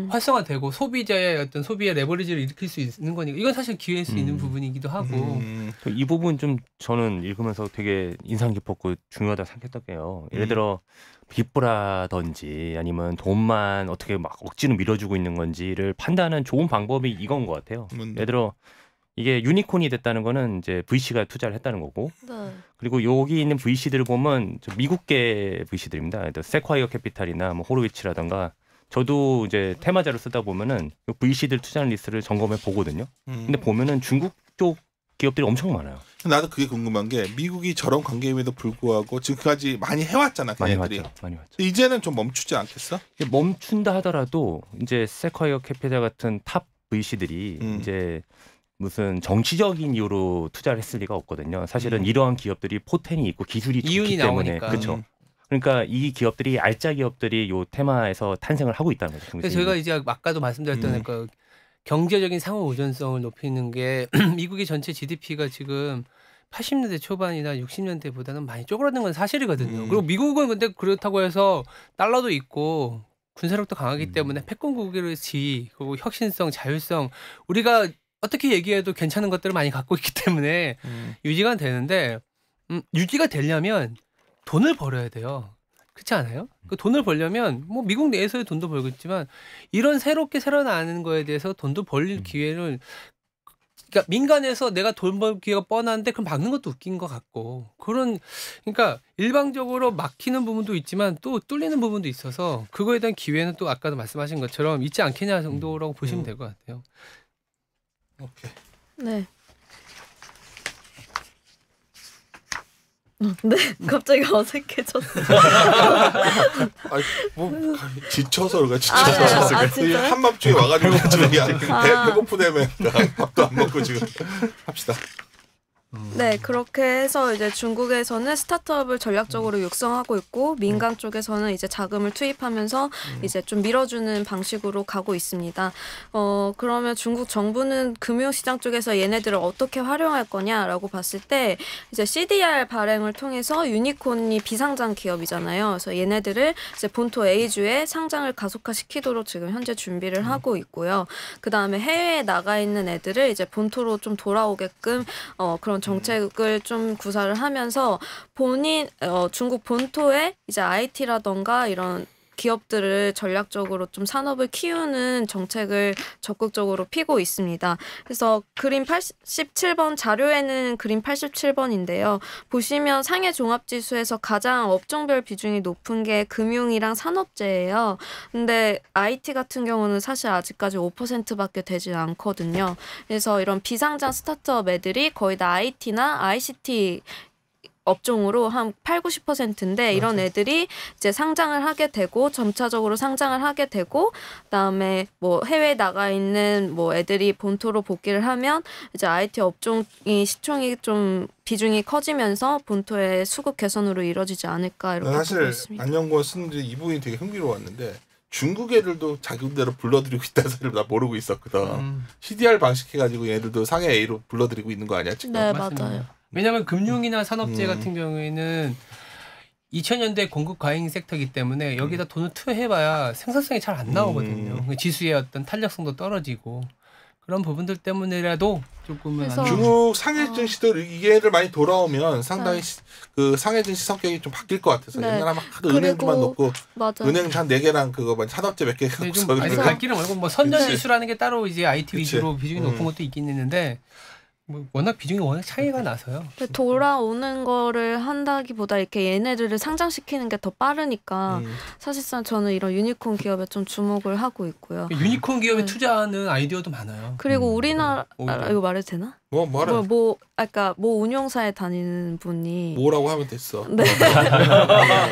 활성화되고 소비자의 어떤 소비의 레버리지를 일으킬 수 있는 거니까 이건 사실 기회일 수 있는 부분이기도 하고 이 부분 좀 저는 읽으면서 되게 인상 깊었고 중요하다 생각했던 게요. 예를 들어 빅브라든지 아니면 돈만 어떻게 막 억지로 밀어주고 있는 건지를 판단하는 좋은 방법이 이건 것 같아요. 예를 들어 이게 유니콘이 됐다는 거는 이제 VC가 투자를 했다는 거고 네. 그리고 여기 있는 VC들을 보면 미국계 VC들입니다. 세콰이어 캐피탈이나 뭐 호로위치라든가 저도 이제 테마자를 쓰다 보면은 VC들 투자하는 리스트를 점검해 보거든요. 근데 보면은 중국 쪽 기업들이 엄청 많아요. 나도 그게 궁금한 게 미국이 저런 관계임에도 불구하고 지금까지 많이 해왔잖아. 많이 걔네들이. 왔죠. 많이 왔죠. 이제는 좀 멈추지 않겠어? 멈춘다 하더라도 이제 세콰이어 캐피탈 같은 탑 VC들이 이제 무슨 정치적인 이유로 투자를 했을 리가 없거든요. 사실은 이러한 기업들이 포텐이 있고 기술이 좋기 때문에 그렇죠. 그러니까 이 기업들이 알짜 기업들이 요 테마에서 탄생을 하고 있다는 거죠. 그래서 저희가 이제 아까도 말씀드렸던 그 경제적인 상호 의존성을 높이는 게 미국의 전체 GDP가 지금 80년대 초반이나 60년대보다는 많이 쪼그라든 건 사실이거든요. 그리고 미국은 근데 그렇다고 해서 달러도 있고 군사력도 강하기 때문에 패권국의 지 그리고 혁신성, 자율성 우리가 어떻게 얘기해도 괜찮은 것들을 많이 갖고 있기 때문에 유지가 되는데 유지가 되려면 돈을 벌어야 돼요. 그렇지 않아요? 그 돈을 벌려면 뭐 미국 내에서의 돈도 벌겠지만 이런 새롭게 새어나는 거에 대해서 돈도 벌릴 기회를 그러니까 민간에서 내가 돈 벌 기회가 뻔한데 그럼 막는 것도 웃긴 것 같고 그런 그러니까 일방적으로 막히는 부분도 있지만 또 뚫리는 부분도 있어서 그거에 대한 기회는 또 아까도 말씀하신 것처럼 있지 않겠냐 정도라고 보시면 될 것 같아요. 오케이. 네. 네, 갑자기 어색해졌어요. 아니, 뭐 지쳐서 그런가 지쳐서 진짜요? 한밤중에 와가지고 지금 배고프다며 밥도 안 먹고 지금 합시다. 네, 그렇게 해서 이제 중국에서는 스타트업을 전략적으로 육성하고 있고 민간 쪽에서는 이제 자금을 투입하면서 이제 좀 밀어주는 방식으로 가고 있습니다. 그러면 중국 정부는 금융시장 쪽에서 얘네들을 어떻게 활용할 거냐라고 봤을 때 이제 CDR 발행을 통해서 유니콘이 비상장 기업이잖아요. 그래서 얘네들을 이제 본토 A주에 상장을 가속화시키도록 지금 현재 준비를 하고 있고요. 그 다음에 해외에 나가 있는 애들을 이제 본토로 좀 돌아오게끔 그런 정책을 좀 구사를 하면서 중국 본토에 이제 IT라던가 이런 기업들을 전략적으로 좀 산업을 키우는 정책을 적극적으로 피고 있습니다. 그래서 그림 87번 자료에는 그림 87번인데요. 보시면 상해 종합지수에서 가장 업종별 비중이 높은 게 금융이랑 산업재예요. 근데 IT 같은 경우는 사실 아직까지 5%밖에 되지 않거든요. 그래서 이런 비상장 스타트업 애들이 거의 다 IT나 ICT 업종으로 한 80~90%인데 이런 애들이 이제 상장을 하게 되고 점차적으로 상장을 하게 되고 그다음에 뭐 해외에 나가 있는 뭐 애들이 본토로 복귀를 하면 이제 IT 업종이 시총이 좀 비중이 커지면서 본토의 수급 개선으로 이루어지지 않을까 이렇게 보고 있습니다. 안영권 쓰는데 이 부분이 되게 흥미로웠는데 중국 애들도 자기들대로 불러들이고 있다는 사실을 나 모르고 있었거든. CDR 방식 해가지고 얘들도 상해 A로 불러들이고 있는 거 아니야 지금? 네, 맞아요. 왜냐하면 금융이나 산업재 같은 경우에는 2000년대 공급 과잉 섹터이기 때문에 여기다 돈을 투여해봐야 생산성이 잘 안 나오거든요. 지수의 어떤 탄력성도 떨어지고 그런 부분들 때문이라도 조금은 그래서- 안 중국 상해진 시도 이게를 많이 돌아오면 상당히 그 상해진 시 성격이 좀 바뀔 것 같아서 네. 옛날에 막 하도 은행주만 그리고- 놓고 맞아요. 은행 한 4개랑 그거 뭐 산업재 몇 개 네, 갖고서 좀 아니, 그래서- 갈 길은 멀고 뭐 선전 그치. 지수라는 게 따로 이제 IT 그치. 위주로 비중이 높은 것도 있긴 있는데 뭐 워낙 비중이 워낙 차이가 나서요. 근데 돌아오는 거를 한다기보다 이렇게 얘네들을 상장시키는 게 더 빠르니까 사실상 저는 이런 유니콘 기업에 좀 주목을 하고 있고요. 유니콘 기업에 네. 투자하는 아이디어도 많아요. 그리고 우리나라 오히려. 이거 말해도 되나? 말해 아까 모 운용사에 다니는 분이 뭐라고 하면 됐어. 네.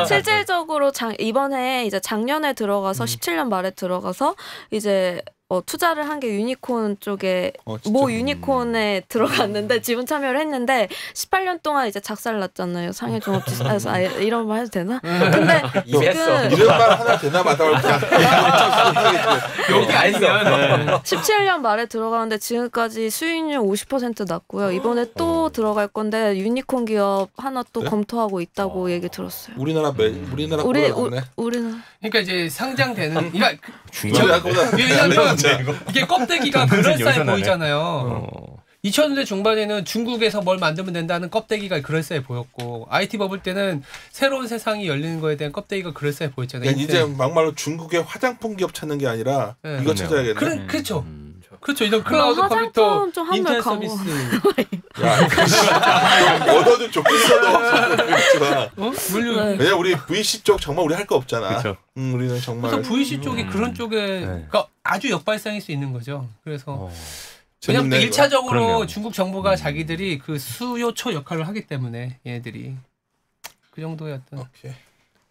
실질적으로 이번에 이제 작년에 들어가서 17년 말에 들어가서 이제 투자를 한 게 유니콘 쪽에 진짜? 모 유니콘에 들어갔는데 지분 참여를 했는데 18년 동안 이제 작살났잖아요. 상해 종합지수에서 이런 말 해도 되나? 근데 이랬어. 지금 이런 말 하나 되나 마다 그냥 여기 아니면 17년 말에 들어가는데 지금까지 수익률 50% 났고요. 이번에 또 들어갈 건데 유니콘 기업 하나 또 그래? 검토하고 있다고 얘기 들었어요. 우리나라 우리나라 우리 거보다 낫네. 우리는 그러니까 이제 상장되는 그러니까 우리나라 거보다 왜냐면 이게 껍데기가 그럴싸해 여기서 나네. 보이잖아요. 2000년대 중반에는 중국에서 뭘 만들면 된다는 껍데기가 그럴싸해 보였고 IT 버블 때는 새로운 세상이 열리는 거에 대한 껍데기가 그럴싸해 보였잖아요. 그러니까 이제 막말로 중국의 화장품 기업 찾는 게 아니라 네. 이거 찾아야겠네. 그렇죠. 그렇죠. 이런 클라우드 화장품 컴퓨터 좀 한물 인터넷 강화. 서비스. 야, 얻어도 좋겠어. 물론 네. 왜냐 우리 VC 쪽 정말 우리 할 거 없잖아. 그렇죠. 우리는 정말 그래서 VC 쪽이 그런 쪽에 네. 그러니까 아주 역발상일 수 있는 거죠. 그래서 재밌네, 왜냐면 이거. 1차적으로 그럼요. 중국 정부가 자기들이 그 수요초 역할을 하기 때문에 얘네들이 그 정도의 어떤 오케이.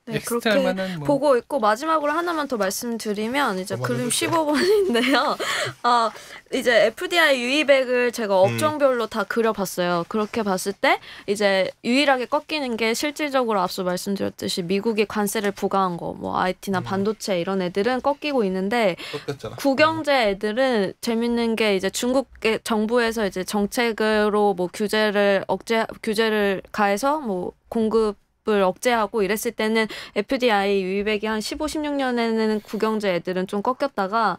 네, 엑스트라 그렇게 만한 뭐 보고 있고 마지막으로 하나만 더 말씀드리면 이제 한번 그림 해볼게요. 15번인데요. 이제 FDI 유의백을 제가 업종별로 다 그려봤어요. 그렇게 봤을 때 이제 유일하게 꺾이는 게 실질적으로 앞서 말씀드렸듯이 미국이 관세를 부과한 거, 뭐 IT나 반도체 이런 애들은 꺾이고 있는데 똑같잖아. 국영제 애들은 재밌는 게 이제 중국 정부에서 이제 정책으로 뭐 규제를 가해서 뭐 공급을 억제하고 이랬을 때는 FDI 유의백이 한 15, 16년에는 국영제 애들은 좀 꺾였다가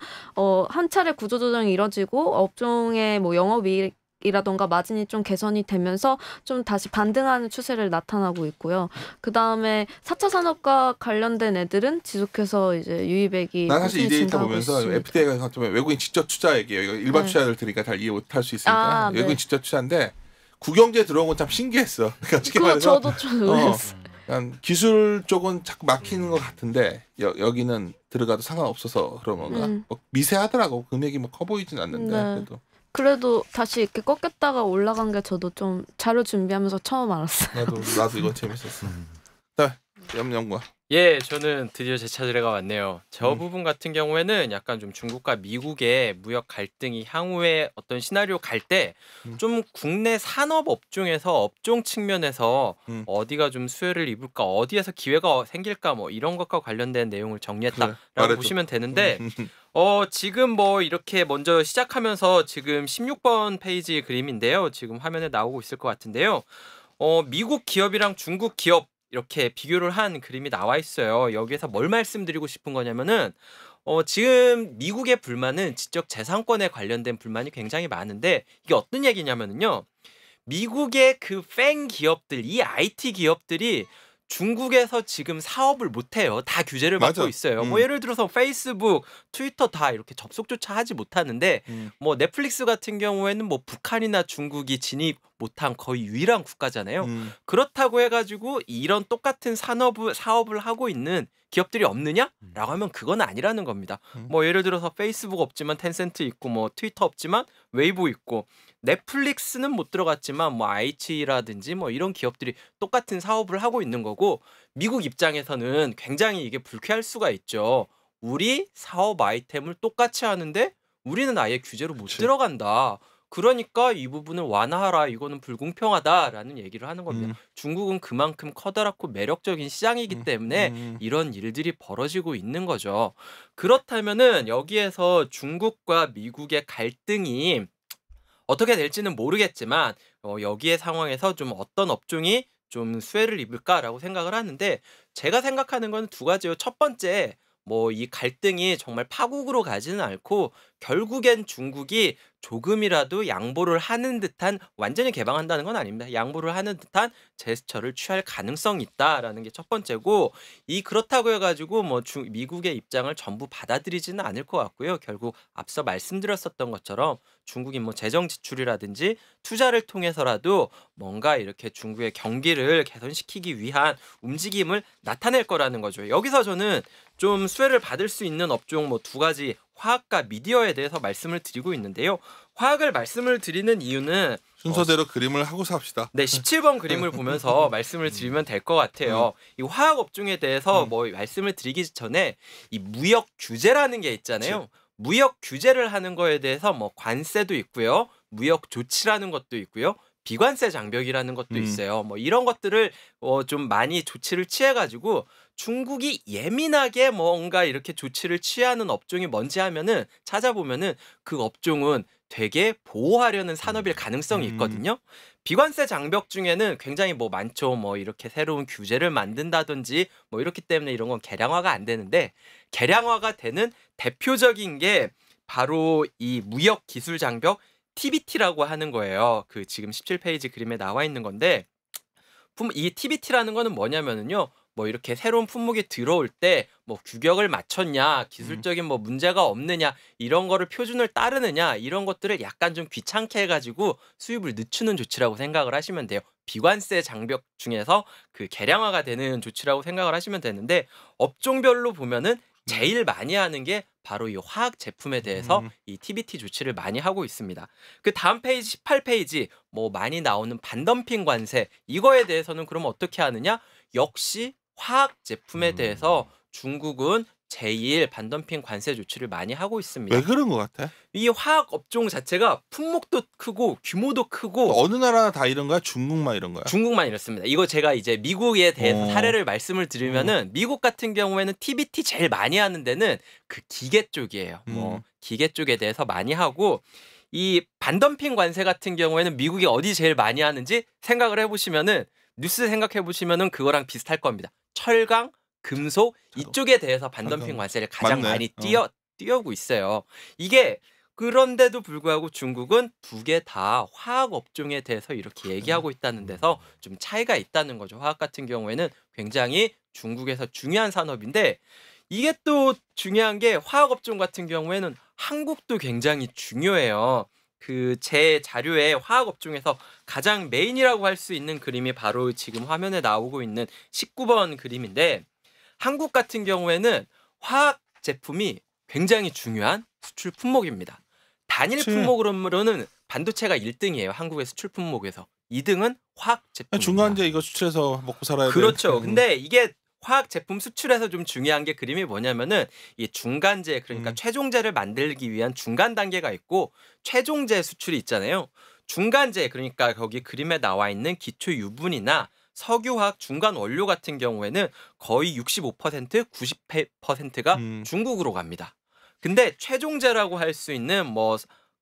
한 차례 구조조정이 이뤄지고 업종의 뭐 영업이익이라던가 마진이 좀 개선이 되면서 좀 다시 반등하는 추세를 나타나고 있고요. 그 다음에 4차 산업과 관련된 애들은 지속해서 이제 유의백이 난 사실 이 꾸준히 데이터 증가하고 보면서 있습니다. FDA가 같으면 외국인 직접 투자 얘기예요. 이거 일반 네. 투자자들 들으니까 잘 이해 못할 수 있으니까 네. 외국인 직접 투자인데 국영제 들어온 건 참 신기했어. 그러니까 쉽게 그거 말해서 저도 좀 놀랐어요. 기술 쪽은 자꾸 막히는 것 같은데 여기는 들어가도 상관없어서 그런 건가? 뭐 미세하더라고. 금액이 뭐 커 보이진 않는데 네. 그래도 그래도 다시 이렇게 꺾였다가 올라간 게 저도 좀 자료 준비하면서 처음 알았어요. 나도 이건 재밌었어. 자, 염영과 예, 저는 드디어 제 차례가 왔네요. 저 부분 같은 경우에는 약간 좀 중국과 미국의 무역 갈등이 향후에 어떤 시나리오 갈 때 좀 국내 산업 업종에서 업종 측면에서 어디가 좀 수혜를 입을까, 어디에서 기회가 생길까 뭐 이런 것과 관련된 내용을 정리했다라고 말해줘. 보시면 되는데 지금 뭐 이렇게 먼저 시작하면서 지금 16번 페이지 그림인데요. 지금 화면에 나오고 있을 것 같은데요. 미국 기업이랑 중국 기업 이렇게 비교를 한 그림이 나와 있어요. 여기에서 뭘 말씀드리고 싶은 거냐면은 지금 미국의 불만은 지적 재산권에 관련된 불만이 굉장히 많은데 이게 어떤 얘기냐면요. 미국의 그 팬 기업들, 이 IT 기업들이 중국에서 지금 사업을 못해요. 다 규제를 받고 맞아. 있어요. 뭐 예를 들어서 페이스북, 트위터 다 이렇게 접속조차 하지 못하는데 뭐 넷플릭스 같은 경우에는 뭐 북한이나 중국이 진입 못한 거의 유일한 국가잖아요. 그렇다고 해가지고 이런 똑같은 사업을 하고 있는 기업들이 없느냐라고 하면 그건 아니라는 겁니다. 뭐 예를 들어서 페이스북 없지만 텐센트 있고 뭐 트위터 없지만 웨이보 있고 넷플릭스는 못 들어갔지만 뭐 아이치라든지 뭐 이런 기업들이 똑같은 사업을 하고 있는 거고 미국 입장에서는 굉장히 이게 불쾌할 수가 있죠. 우리 사업 아이템을 똑같이 하는데 우리는 아예 규제로 못 들어간다. 그러니까 이 부분을 완화하라. 이거는 불공평하다라는 얘기를 하는 겁니다. 중국은 그만큼 커다랗고 매력적인 시장이기 때문에 이런 일들이 벌어지고 있는 거죠. 그렇다면은 여기에서 중국과 미국의 갈등이 어떻게 될지는 모르겠지만 여기의 상황에서 좀 어떤 업종이 좀 수혜를 입을까라고 생각을 하는데 제가 생각하는 건 두 가지요. 첫 번째 뭐 이 갈등이 정말 파국으로 가지는 않고 결국엔 중국이 조금이라도 양보를 하는 듯한 완전히 개방한다는 건 아닙니다. 양보를 하는 듯한 제스처를 취할 가능성이 있다라는 게 첫 번째고 이 그렇다고 해가지고 뭐 미국의 입장을 전부 받아들이지는 않을 것 같고요. 결국 앞서 말씀드렸었던 것처럼 중국이 뭐 재정 지출이라든지 투자를 통해서라도 뭔가 이렇게 중국의 경기를 개선시키기 위한 움직임을 나타낼 거라는 거죠. 여기서 저는 좀 수혜를 받을 수 있는 업종 뭐 두 가지 화학과 미디어에 대해서 말씀을 드리고 있는데요. 화학을 말씀을 드리는 이유는 순서대로 그림을 하고 삽시다. 네, 17번 그림을 보면서 말씀을 드리면 될 것 같아요. 이 화학 업종에 대해서 뭐 말씀을 드리기 전에 이 무역 규제라는 게 있잖아요. 그치. 무역 규제를 하는 거에 대해서 뭐 관세도 있고요. 무역 조치라는 것도 있고요. 비관세 장벽이라는 것도 있어요. 뭐 이런 것들을 좀 많이 조치를 취해가지고 중국이 예민하게 뭔가 이렇게 조치를 취하는 업종이 뭔지 하면은 찾아보면은 그 업종은 되게 보호하려는 산업일 가능성이 있거든요. 비관세 장벽 중에는 굉장히 뭐 많죠. 뭐 이렇게 새로운 규제를 만든다든지 뭐 이렇기 때문에 이런 건 개량화가 안 되는데 개량화가 되는 대표적인 게 바로 이 무역 기술 장벽 TBT라고 하는 거예요. 그 지금 17페이지 그림에 나와 있는 건데 이 TBT라는 거는 뭐냐면은요. 뭐 이렇게 새로운 품목이 들어올 때 뭐 규격을 맞췄냐, 기술적인 뭐 문제가 없느냐 이런 거를 표준을 따르느냐 이런 것들을 약간 좀 귀찮게 해가지고 수입을 늦추는 조치라고 생각을 하시면 돼요. 비관세 장벽 중에서 그 개량화가 되는 조치라고 생각을 하시면 되는데 업종별로 보면은 제일 많이 하는 게 바로 이 화학 제품에 대해서 이 TBT 조치를 많이 하고 있습니다. 그 다음 페이지 18페이지 뭐 많이 나오는 반덤핑 관세 이거에 대해서는 그럼 어떻게 하느냐? 역시 화학 제품에 대해서 중국은 제일 반덤핑 관세 조치를 많이 하고 있습니다. 왜 그런 것 같아? 이 화학 업종 자체가 품목도 크고 규모도 크고 어느 나라나 다 이런 거야? 중국만 이런 거야? 중국만 이렇습니다. 이거 제가 이제 미국에 대해서 사례를 말씀을 드리면은 미국 같은 경우에는 TBT 제일 많이 하는 데는 그 기계 쪽이에요. 뭐 기계 쪽에 대해서 많이 하고 이 반덤핑 관세 같은 경우에는 미국이 어디 제일 많이 하는지 생각을 해보시면은 뉴스 생각해 보시면은 그거랑 비슷할 겁니다. 철강, 금속 이쪽에 대해서 반덤핑 관세를 가장 맞네. 많이 띄우고 있어요. 이게 그런데도 불구하고 중국은 두 개 다 화학 업종에 대해서 이렇게 얘기하고 있다는 데서 좀 차이가 있다는 거죠. 화학 같은 경우에는 굉장히 중국에서 중요한 산업인데 이게 또 중요한 게 화학 업종 같은 경우에는 한국도 굉장히 중요해요. 그 제 자료에 화학 업종에서 가장 메인이라고 할 수 있는 그림이 바로 지금 화면에 나오고 있는 19번 그림인데 한국 같은 경우에는 화학 제품이 굉장히 중요한 수출 품목입니다. 단일 품목으로는 반도체가 1등이에요. 한국의 수출 품목에서. 2등은 화학 제품. 중간재 이거 수출해서 먹고 살아야 돼. 그렇죠. 근데 이게 화학 제품 수출에서 좀 중요한 게 그림이 뭐냐면은 이 중간재 그러니까 최종재를 만들기 위한 중간 단계가 있고 최종재 수출이 있잖아요. 중간재 그러니까 거기 그림에 나와 있는 기초 유분이나 석유화학 중간 원료 같은 경우에는 거의 65% 90%가 중국으로 갑니다. 근데 최종재라고 할 수 있는 뭐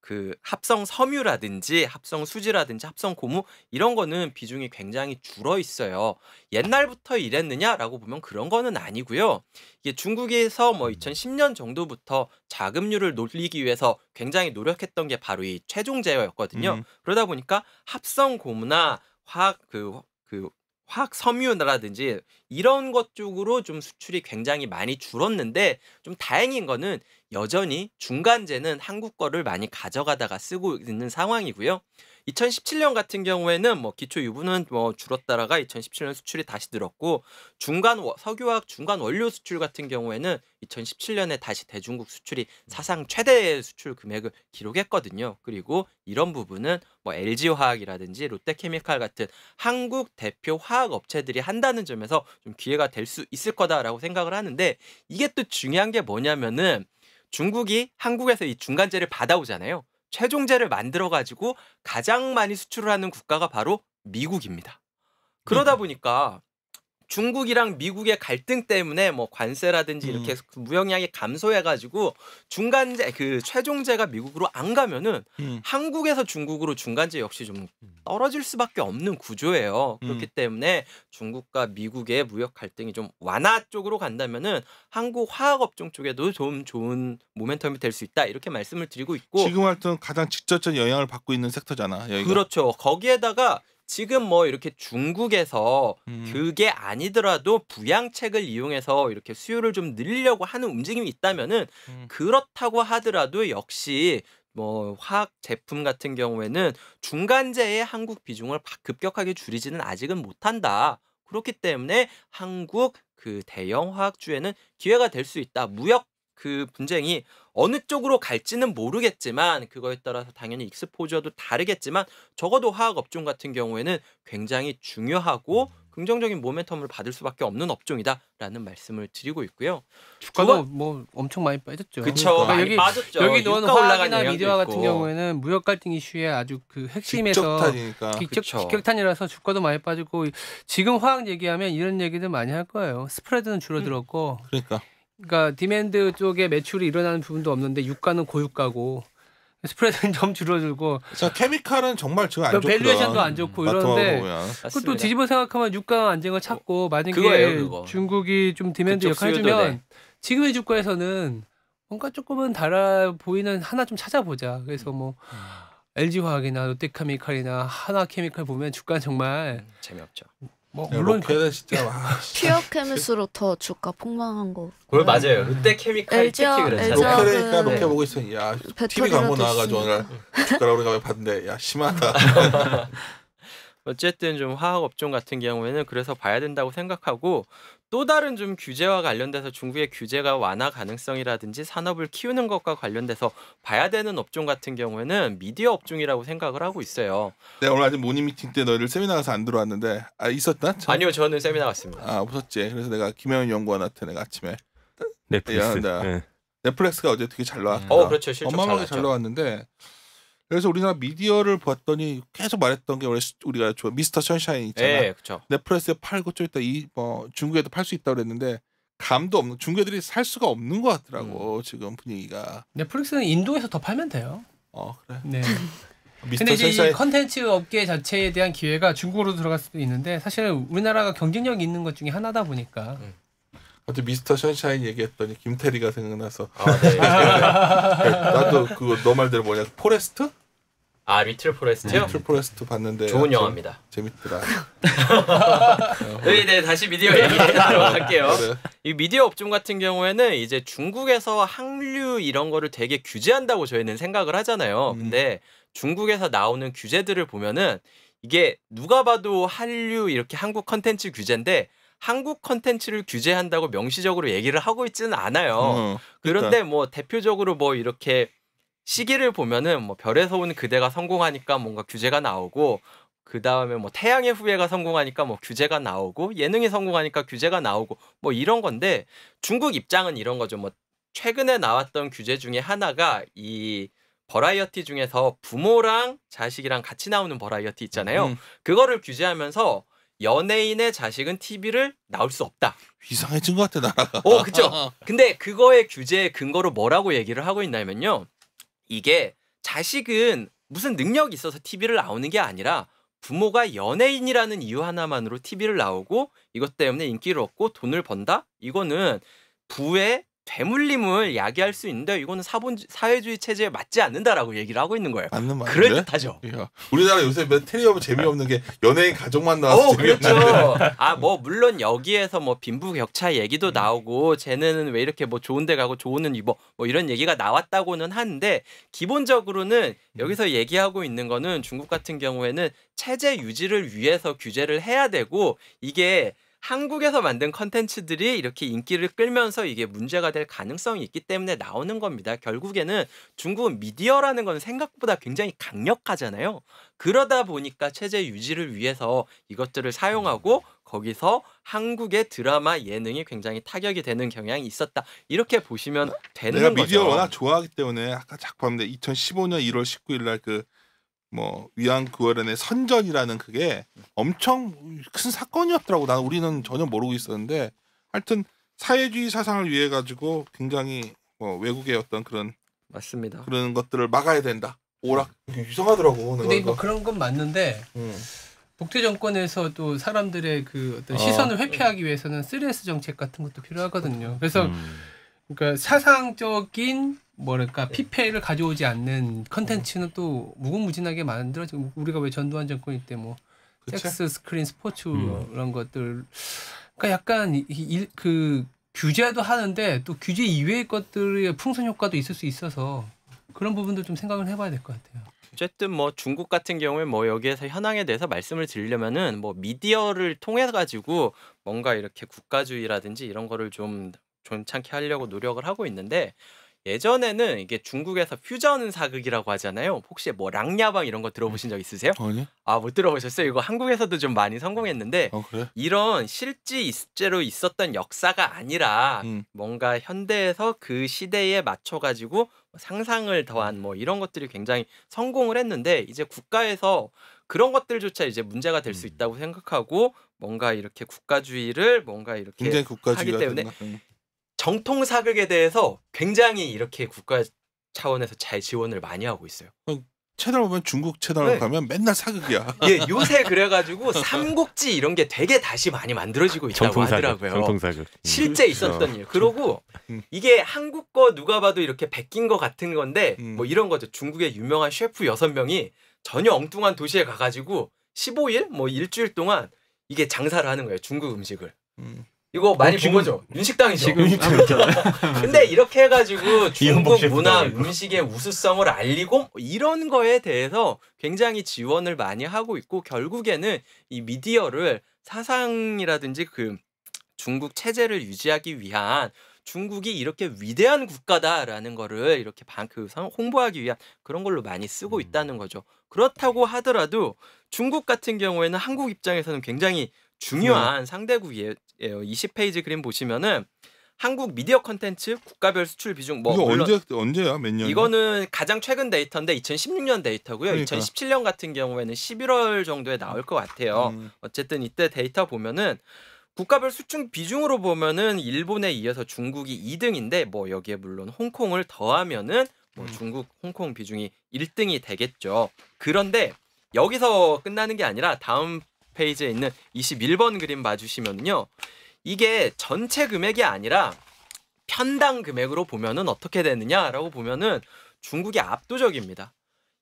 그 합성 섬유라든지 합성 수지라든지 합성 고무 이런 거는 비중이 굉장히 줄어 있어요. 옛날부터 이랬느냐라고 보면 그런 거는 아니고요. 이게 중국에서 뭐 2010년 정도부터 자금률을 놀리기 위해서 굉장히 노력했던 게 바로 이 최종재였거든요. 그러다 보니까 합성 고무나 화학 화학 섬유라든지 이런 것 쪽으로 좀 수출이 굉장히 많이 줄었는데 좀 다행인 거는 여전히 중간재는 한국 거를 많이 가져가다가 쓰고 있는 상황이고요. 2017년 같은 경우에는 뭐 기초 유분은 뭐 줄었다가 2017년 수출이 다시 늘었고 석유화학 중간 원료 수출 같은 경우에는 2017년에 다시 대중국 수출이 사상 최대 수출 금액을 기록했거든요. 그리고 이런 부분은 뭐 LG화학이라든지 롯데케미칼 같은 한국 대표 화학 업체들이 한다는 점에서 좀 기회가 될 수 있을 거다라고 생각을 하는데 이게 또 중요한 게 뭐냐면은 중국이 한국에서 이 중간재를 받아오잖아요. 최종재를 만들어가지고 가장 많이 수출을 하는 국가가 바로 미국입니다. 그러다 보니까 중국이랑 미국의 갈등 때문에 뭐 관세라든지 이렇게 무역량이 감소해가지고 중간재 그 최종재가 미국으로 안 가면은 한국에서 중국으로 중간재 역시 좀 떨어질 수밖에 없는 구조예요. 그렇기 때문에 중국과 미국의 무역 갈등이 좀 완화 쪽으로 간다면은 한국 화학업종 쪽에도 좀 좋은 모멘텀이 될 수 있다 이렇게 말씀을 드리고 있고 지금 하여튼 가장 직접적 영향을 받고 있는 섹터잖아. 여기가. 그렇죠. 거기에다가 지금 뭐 이렇게 중국에서 그게 아니더라도 부양책을 이용해서 이렇게 수요를 좀 늘리려고 하는 움직임이 있다면은 그렇다고 하더라도 역시 뭐 화학 제품 같은 경우에는 중간재의 한국 비중을 급격하게 줄이지는 아직은 못한다. 그렇기 때문에 한국 그 대형 화학주에는 기회가 될 수 있다. 무역 그 분쟁이 어느 쪽으로 갈지는 모르겠지만 그거에 따라서 당연히 익스포저도 다르겠지만 적어도 화학 업종 같은 경우에는 굉장히 중요하고 긍정적인 모멘텀을 받을 수밖에 없는 업종이다라는 말씀을 드리고 있고요. 주가도 뭐 엄청 많이 빠졌죠. 그렇죠. 그러니까 많이 빠졌죠. 여기 넣은 유가 올라간 화학이나 영향도 미디어 같은 있고. 경우에는 무역 갈등 이슈의 아주 그 핵심에서 직접탄이니까. 그쵸. 직격탄이라서 주가도 많이 빠지고 지금 화학 얘기하면 이런 얘기들 많이 할 거예요. 스프레드는 줄어들었고 그러니까 디맨드 쪽에 매출이 일어나는 부분도 없는데 유가는 고유가고 스프레드는 좀 줄어들고 자, 케미칼은 정말 지금 안 좋거든. 밸류에이션도 안 좋고 이러는데 그것도 뒤집어 생각하면 유가 안정을 찾고 만약에 그거예요. 중국이 좀 디맨드 역할 해주면 지금의 주가에서는 뭔가 조금은 달아 보이는 하나 좀 찾아보자. 그래서 뭐 LG화학이나 롯데케미칼이나 하나케미칼 보면 주가는 정말 재미없죠. 뭐 물론 로켓은 진짜 퓨어케미스로 더 주가 폭망한 거. 그걸 맞아요. 롯데케미칼 특히 그렇잖아요. 로켓이니까 로켓 보고 있어. 야 TV 광고 나와가지고 오늘 주가를 우리가 봤는데 야 심하다. 어쨌든 좀 화학 업종 같은 경우에는 그래서 봐야 된다고 생각하고 또 다른 좀 규제와 관련돼서 중국의 규제가 완화 가능성이라든지 산업을 키우는 것과 관련돼서 봐야 되는 업종 같은 경우에는 미디어 업종이라고 생각을 하고 있어요. 내가 오늘 아직 모닝 미팅 때 너희들 세미나 가서 안 들어왔는데 있었다? 아니요, 저는 세미나 갔습니다. 없었지. 그래서 내가 김영현 연구원한테 내가 아침에 넷플릭스. 넷플릭스가 어제 되게 잘 나왔다. 그렇죠. 실적 어마어마하게 잘 나왔는데 그래서 우리나라 미디어를 봤더니 계속 말했던 게 우리가 미스터 선샤인 있잖아. 네, 그렇죠. 넷플릭스에 팔고 좀 있다 중국에도 팔 수 있다 그랬는데 감도 없는 중국애들이 살 수가 없는 것 같더라고 지금 분위기가. 넷플릭스는 인도에서 더 팔면 돼요. 그래. 네. 미스터 근데 이제 선샤인 이 컨텐츠 업계 자체에 대한 기회가 중국으로 들어갈 수도 있는데 사실 우리나라가 경쟁력 있는 것 중에 하나다 보니까. 어제 미스터 선샤인 얘기했더니 김태리가 생각나서. 네. 나도 그거 너 말대로 뭐냐 포레스트? 리틀 포레스트요? 리틀 포레스트 봤는데 좋은 영화입니다. 재밌더라. 네, 다시 미디어 얘기하도록 할게요. 그래. 이 미디어 업종 같은 경우에는 이제 중국에서 한류 이런 거를 되게 규제한다고 저희는 생각을 하잖아요. 근데 중국에서 나오는 규제들을 보면은 이게 누가 봐도 한류 이렇게 한국 컨텐츠 규제인데 한국 컨텐츠를 규제한다고 명시적으로 얘기를 하고 있지는 않아요. 그런데 뭐 대표적으로 뭐 이렇게 시기를 보면은 뭐 별에서 온 그대가 성공하니까 뭔가 규제가 나오고 그 다음에 뭐 태양의 후예가 성공하니까 뭐 규제가 나오고 예능이 성공하니까 규제가 나오고 뭐 이런 건데 중국 입장은 이런 거죠. 뭐 최근에 나왔던 규제 중에 하나가 이 버라이어티 중에서 부모랑 자식이랑 같이 나오는 버라이어티 있잖아요. 그거를 규제하면서 연예인의 자식은 TV를 나올 수 없다. 이상해진 것 같아 나라가. 그죠. 근데 그거의 규제의 근거로 뭐라고 얘기를 하고 있냐면요. 이게 자식은 무슨 능력이 있어서 TV를 나오는 게 아니라 부모가 연예인이라는 이유 하나만으로 TV를 나오고 이것 때문에 인기를 얻고 돈을 번다? 이거는 부의 되물림을 야기할 수 있는데 이거는 사회주의 체제에 맞지 않는다라고 얘기를 하고 있는 거예요. 맞는 말인데? 그럴듯하죠. 야, 우리나라 요새 테레비하면 재미없는 게 연예인 가족만 나와서 그렇죠. 뭐 물론 여기에서 뭐 빈부격차 얘기도 나오고 쟤는 왜 이렇게 뭐 좋은데 가고 좋은 입어 뭐 이런 얘기가 나왔다고는 하는데 기본적으로는 여기서 얘기하고 있는 거는 중국 같은 경우에는 체제 유지를 위해서 규제를 해야 되고 이게 한국에서 만든 컨텐츠들이 이렇게 인기를 끌면서 이게 문제가 될 가능성이 있기 때문에 나오는 겁니다. 결국에는 중국은 미디어라는 건 생각보다 굉장히 강력하잖아요. 그러다 보니까 체제 유지를 위해서 이것들을 사용하고 거기서 한국의 드라마 예능이 굉장히 타격이 되는 경향이 있었다. 이렇게 보시면 되는 내가 거죠. 미디어 워낙 좋아하기 때문에 아까 자꾸 봤는데 2015년 1월 19일 날 그 뭐 위안 구호련의 선전이라는 그게 엄청 큰 사건이었더라고. 나는 우리는 전혀 모르고 있었는데 하여튼 사회주의 사상을 위해 가지고 굉장히 뭐 외국의 어떤 맞습니다. 그런 것들을 막아야 된다. 오락 이상하더라고. 근데 뭐 그런 건 맞는데 독재 정권에서도 사람들의 그 어떤 시선을 회피하기 위해서는 3S 정책 같은 것도 필요하거든요. 그래서 그러니까 사상적인 뭐랄까 피폐를 가져오지 않는 컨텐츠는 또 무궁무진하게 만들어지고 우리가 왜 전두환 정권 때 뭐 섹스, 스크린, 스포츠 이런 것들 그러니까 약간 그 규제도 하는데 또 규제 이외의 것들의 풍선 효과도 있을 수 있어서 그런 부분도 좀 생각을 해봐야 될 것 같아요. 어쨌든 뭐 중국 같은 경우에 뭐 여기에서 현황에 대해서 말씀을 드리려면은 뭐 미디어를 통해 가지고 뭔가 이렇게 국가주의라든지 이런 거를 좀 존찮게 하려고 노력을 하고 있는데 예전에는 이게 중국에서 퓨전 사극이라고 하잖아요. 혹시 뭐 랑야방 이런 거 들어보신 적 있으세요? 아니? 아, 못 들어보셨어요? 이거 한국에서도 좀 많이 성공했는데 그래? 이런 실제로 있었던 역사가 아니라 뭔가 현대에서 그 시대에 맞춰 가지고 상상을 더한 뭐 이런 것들이 굉장히 성공을 했는데 이제 국가에서 그런 것들조차 이제 문제가 될 수 있다고 생각하고 뭔가 이렇게 국가주의를 뭔가 이렇게 굉장히 국가주의가 하기 때문에 정통 사극에 대해서 굉장히 이렇게 국가 차원에서 잘 지원을 많이 하고 있어요. 채널 보면 중국 채널 네. 가면 맨날 사극이야. 예, 요새 그래가지고 삼국지 이런 게 되게 다시 많이 만들어지고 있다고 하더라고요. 정통사극. 실제 있었던 일. 그러고 이게 한국 거 누가 봐도 이렇게 베낀 거 같은 건데 뭐 이런 거죠. 중국의 유명한 셰프 6명이 전혀 엉뚱한 도시에 가가지고 15일 뭐 일주일 동안 이게 장사를 하는 거예요. 중국 음식을. 이거 많이 본 거죠? 윤식당이죠. 지금 근데 이렇게 해가지고 중국 문화 음식의 우수성을 알리고 뭐 이런 거에 대해서 굉장히 지원을 많이 하고 있고 결국에는 이 미디어를 사상이라든지 그 중국 체제를 유지하기 위한 중국이 이렇게 위대한 국가다라는 거를 이렇게 홍보하기 위한 그런 걸로 많이 쓰고 있다는 거죠. 그렇다고 하더라도 중국 같은 경우에는 한국 입장에서는 굉장히 중요한 상대국이에요. 20페이지 그림 보시면은 한국 미디어 컨텐츠 국가별 수출 비중 뭐 이거 물론 언제야? 몇 년? 이거는 가장 최근 데이터인데 2016년 데이터고요. 그러니까. 2017년 같은 경우에는 11월 정도에 나올 것 같아요. 어쨌든 이때 데이터 보면은 국가별 수출 비중으로 보면은 일본에 이어서 중국이 2등인데 뭐 여기에 물론 홍콩을 더하면은 뭐 중국, 홍콩 비중이 1등이 되겠죠. 그런데 여기서 끝나는 게 아니라 다음 페이지에 있는 21번 그림 봐주시면요. 이게 전체 금액이 아니라 편당 금액으로 보면은 어떻게 되느냐라고 보면은 중국이 압도적입니다.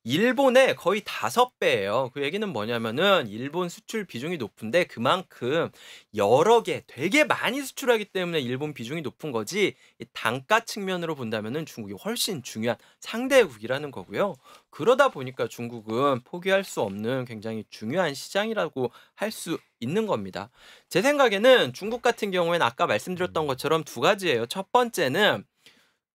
일본의 거의 5배예요. 그 얘기는 뭐냐면은 일본 수출 비중이 높은데 그만큼 여러 개 되게 많이 수출하기 때문에 일본 비중이 높은 거지 이 단가 측면으로 본다면은 중국이 훨씬 중요한 상대국이라는 거고요. 그러다 보니까 중국은 포기할 수 없는 굉장히 중요한 시장이라고 할 수 있는 겁니다. 제 생각에는 중국 같은 경우에는 아까 말씀드렸던 것처럼 두 가지예요. 첫 번째는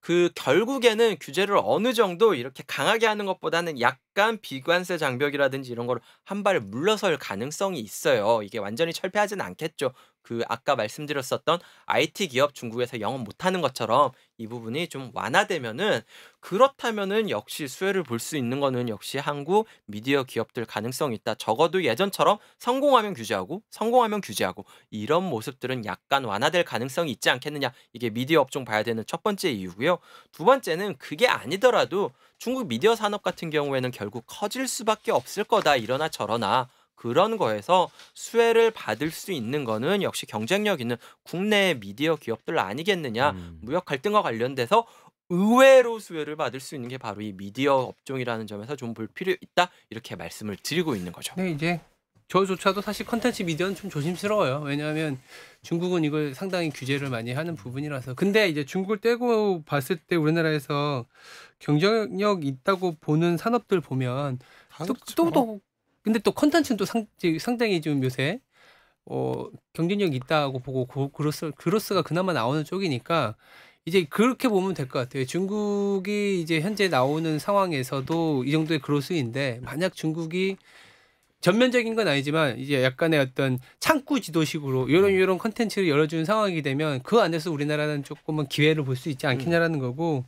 그 결국에는 규제를 어느 정도 이렇게 강하게 하는 것보다는 약간 비관세 장벽이라든지 이런 거를 한 발 물러설 가능성이 있어요. 이게 완전히 철폐하지는 않겠죠. 그 아까 말씀드렸었던 IT 기업 중국에서 영업 못하는 것처럼 이 부분이 좀 완화되면은 그렇다면은 역시 수혜를 볼 수 있는 거는 역시 한국 미디어 기업들 가능성이 있다. 적어도 예전처럼 성공하면 규제하고 성공하면 규제하고 이런 모습들은 약간 완화될 가능성이 있지 않겠느냐. 이게 미디어 업종 봐야 되는 첫 번째 이유고요. 두 번째는 그게 아니더라도 중국 미디어 산업 같은 경우에는 결국 커질 수밖에 없을 거다. 이러나 저러나 그런 거에서 수혜를 받을 수 있는 거는 역시 경쟁력 있는 국내 미디어 기업들 아니겠느냐. 무역 갈등과 관련돼서 의외로 수혜를 받을 수 있는 게 바로 이 미디어 업종이라는 점에서 좀 볼 필요 있다. 이렇게 말씀을 드리고 있는 거죠. 네, 이제 저조차도 사실 컨텐츠 미디어는 좀 조심스러워요. 왜냐하면 중국은 이걸 상당히 규제를 많이 하는 부분이라서. 근데 이제 중국을 떼고 봤을 때 우리나라에서 경쟁력 있다고 보는 산업들 보면 또 근데 또 컨텐츠는 또 상당히 좀 요새 경쟁력 있다고 보고 그로스가 그나마 나오는 쪽이니까 이제 그렇게 보면 될 것 같아요. 중국이 이제 현재 나오는 상황에서도 이 정도의 그로스인데 만약 중국이 전면적인 건 아니지만 이제 약간의 어떤 창구 지도식으로 이런 컨텐츠를 열어주는 상황이 되면 그 안에서 우리나라는 조금은 기회를 볼 수 있지 않겠냐라는 거고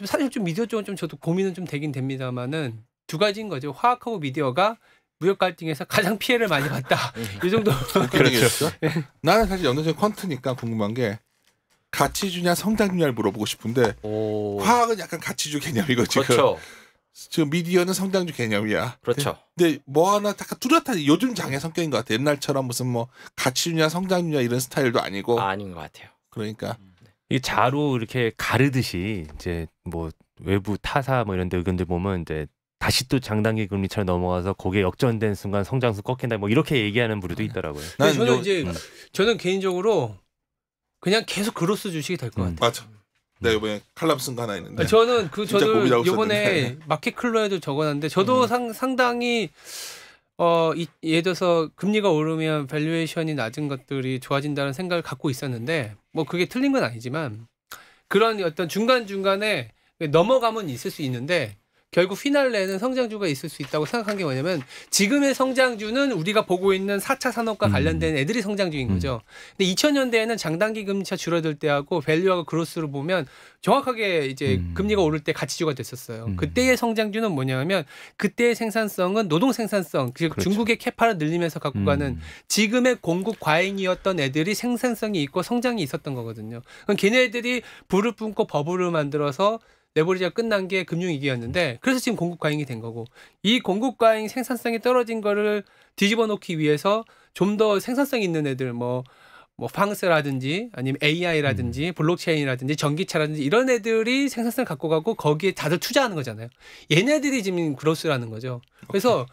사실 좀 미디어 쪽은 좀 저도 고민은 좀 되긴 됩니다만은 두 가지인 거죠. 화학하고 미디어가 무역 갈등에서 가장 피해를 많이 봤다. 이 정도. 그렇죠. 나는 사실 연쇄 퀀트니까 궁금한 게 가치주냐 성장주냐를 물어보고 싶은데 화학은 약간 가치주 개념이고 지금. 그렇죠. 지금 미디어는 성장주 개념이야. 그렇죠. 근데 뭐 하나 약간 뚜렷한 요즘 장의 성격인 것 같아. 옛날처럼 무슨 뭐 가치주냐 성장주냐 이런 스타일도 아니고. 아닌 것 같아요. 그러니까 이 자로 이렇게 가르듯이 이제 뭐 외부 타사 뭐 이런 데 의견들 보면 이제 다시 또 장단기 금리차로 넘어가서 거기에 역전된 순간 성장수 꺾인다 뭐 이렇게 얘기하는 부류도 있더라고요. 저는 이제 저는 개인적으로 그냥 계속 그로스 주식이 될 것 같아요. 맞아. 내가 이번에 칼럼 쓴 거 하나 있는데. 저는 저도 고민하고 이번에 있었는데. 마켓 클로에도 적어놨는데 저도 상당히 예를 들어서 금리가 오르면 밸류에이션이 낮은 것들이 좋아진다는 생각을 갖고 있었는데 뭐 그게 틀린 건 아니지만 그런 어떤 중간중간에 넘어가면 있을 수 있는데 결국 피날레는 성장주가 있을 수 있다고 생각한 게 뭐냐면 지금의 성장주는 우리가 보고 있는 4차 산업과 관련된 애들이 성장주인 거죠. 근데 2000년대에는 장단기 금리차 줄어들 때하고 밸류하고 그로스를 보면 정확하게 이제 금리가 오를 때 가치주가 됐었어요. 그때의 성장주는 뭐냐면 그때의 생산성은 노동 생산성, 즉 그렇죠. 중국의 캐파를 늘리면서 갖고 가는 지금의 공급 과잉이었던 애들이 생산성이 있고 성장이 있었던 거거든요. 그럼 걔네들이 불을 뿜고 버블을 만들어서 레버리지가 끝난 게 금융위기였는데 그래서 지금 공급 과잉이 된 거고 이 공급 과잉 생산성이 떨어진 거를 뒤집어 놓기 위해서 좀 더 생산성 있는 애들 뭐 팡스라든지 아니면 AI라든지 블록체인이라든지 전기차라든지 이런 애들이 생산성을 갖고 가고 거기에 다들 투자하는 거잖아요. 얘네들이 지금 그로스라는 거죠. 그래서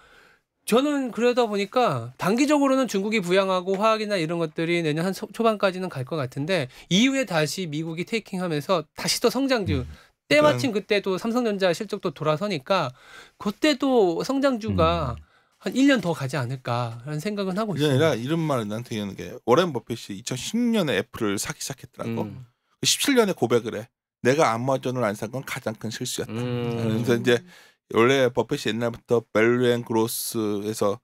저는 그러다 보니까 단기적으로는 중국이 부양하고 화학이나 이런 것들이 내년 한 초반까지는 갈 것 같은데 이후에 다시 미국이 테이킹하면서 다시 또 성장주 때마침 그때도 삼성전자 실적도 돌아서니까 그때도 성장주가 한 1년 더 가지 않을까라는 생각은 하고 그게 있습니다. 아니라 이런 말을 나한테 하는 게 워렌 버핏이 2016년에 애플을 사기 시작했더라고. 17년에 고백을 해. 내가 아마존을 안 산 건 가장 큰 실수였다. 그래서 이제 원래 버핏이 옛날부터 밸류 앤 그로스에서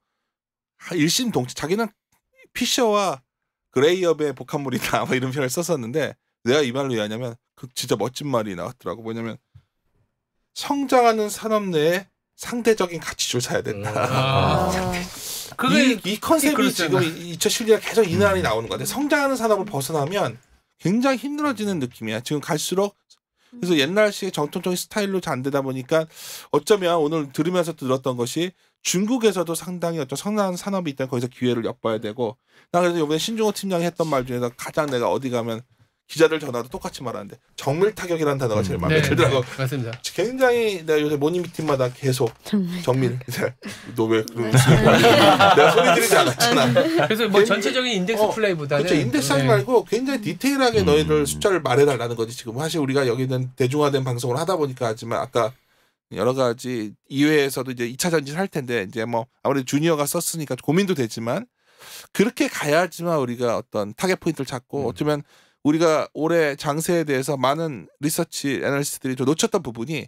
일심동체 자기는 피셔와 그레이업의 복합물이다 뭐 이런 표현을 썼었는데 내가 이 말로 왜 하냐면 그 진짜 멋진 말이 나왔더라고. 뭐냐면 성장하는 산업 내에 상대적인 가치를 사야 된다. 이 컨셉이 지금 2017년에 계속 이 난이 나오는 것 같아. 성장하는 산업을 벗어나면 굉장히 힘들어지는 느낌이야. 지금 갈수록 그래서 옛날식 정통적인 스타일로 잘 안 되다 보니까 어쩌면 오늘 들으면서 들었던 것이 중국에서도 상당히 어떤 성장하는 산업이 있다면 거기서 기회를 엿봐야 되고 나 그래서 이번에 신종호 팀장이 했던 말 중에서 가장 내가 어디 가면 기자들 전화도 똑같이 말하는데 정밀 타격이라는 단어가 제일 마음에 들더라고. 맞습니다. 굉장히 내가 요새 모닝 미팅마다 계속 정밀. 너 왜 그런 내가 소리 지르지 않았잖아. 그래서 뭐 전체적인 인덱스 플레이보다는 그렇죠. 인덱스 하지 말고 굉장히 디테일하게 너희들 숫자를 말해달라는 거지. 지금 사실 우리가 여기는 대중화된 방송을 하다 보니까 하지만 아까 여러 가지 이외에서도 이제 2차 전지를 할 텐데 이제 뭐 아무래도 주니어가 썼으니까 고민도 되지만 그렇게 가야지만 우리가 어떤 타겟 포인트를 찾고 어쩌면 우리가 올해 장세에 대해서 많은 리서치 애널리스트들이 좀 놓쳤던 부분이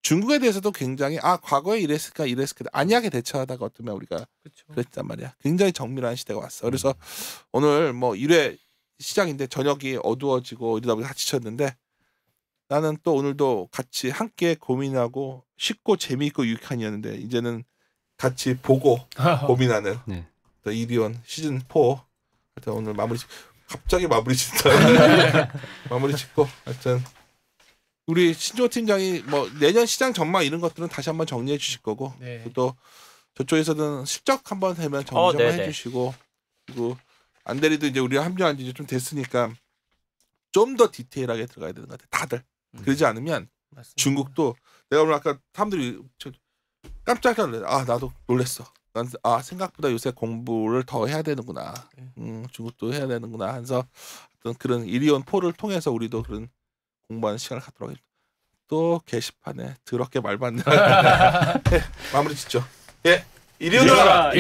중국에 대해서도 굉장히 과거에 이랬을까 안이하게 대처하다가 어쩌면 우리가 그랬단 말이야. 굉장히 정밀한 시대가 왔어. 그래서 오늘 뭐 1회 시작인데 저녁이 어두워지고 이러다 보니까 지쳤는데 나는 또 오늘도 같이 함께 고민하고 쉽고 재미있고 유익한 이었는데 이제는 같이 보고 고민하는 또 이리온 시즌 4 하여튼 오늘 갑자기 마무리 짓다. 마무리 짓고 하여튼 우리 신조 팀장이 뭐 내년 시장 전망 이런 것들은 다시 한번 정리해 주실 거고 또 저쪽에서는 실적 한번 되면 정리 좀 해주시고 그리고 안대리도 이제 우리가 합류한 지 좀 됐으니까 좀 더 디테일하게 들어가야 되는 것 같아. 다들 그러지 않으면 맞습니다. 중국도 내가 오늘 아까 사람들이 깜짝 놀래. 나도 놀랬어. 난 생각보다 요새 공부를 더 해야 되는구나. 중국도 해야 되는구나. 해서 어떤 그런 이리온 포를 통해서 우리도 그런 공부하는 시간을 갖도록 하겠습니다. 또 게시판에 더럽게 말 받는 마무리 짓죠. 이리온아.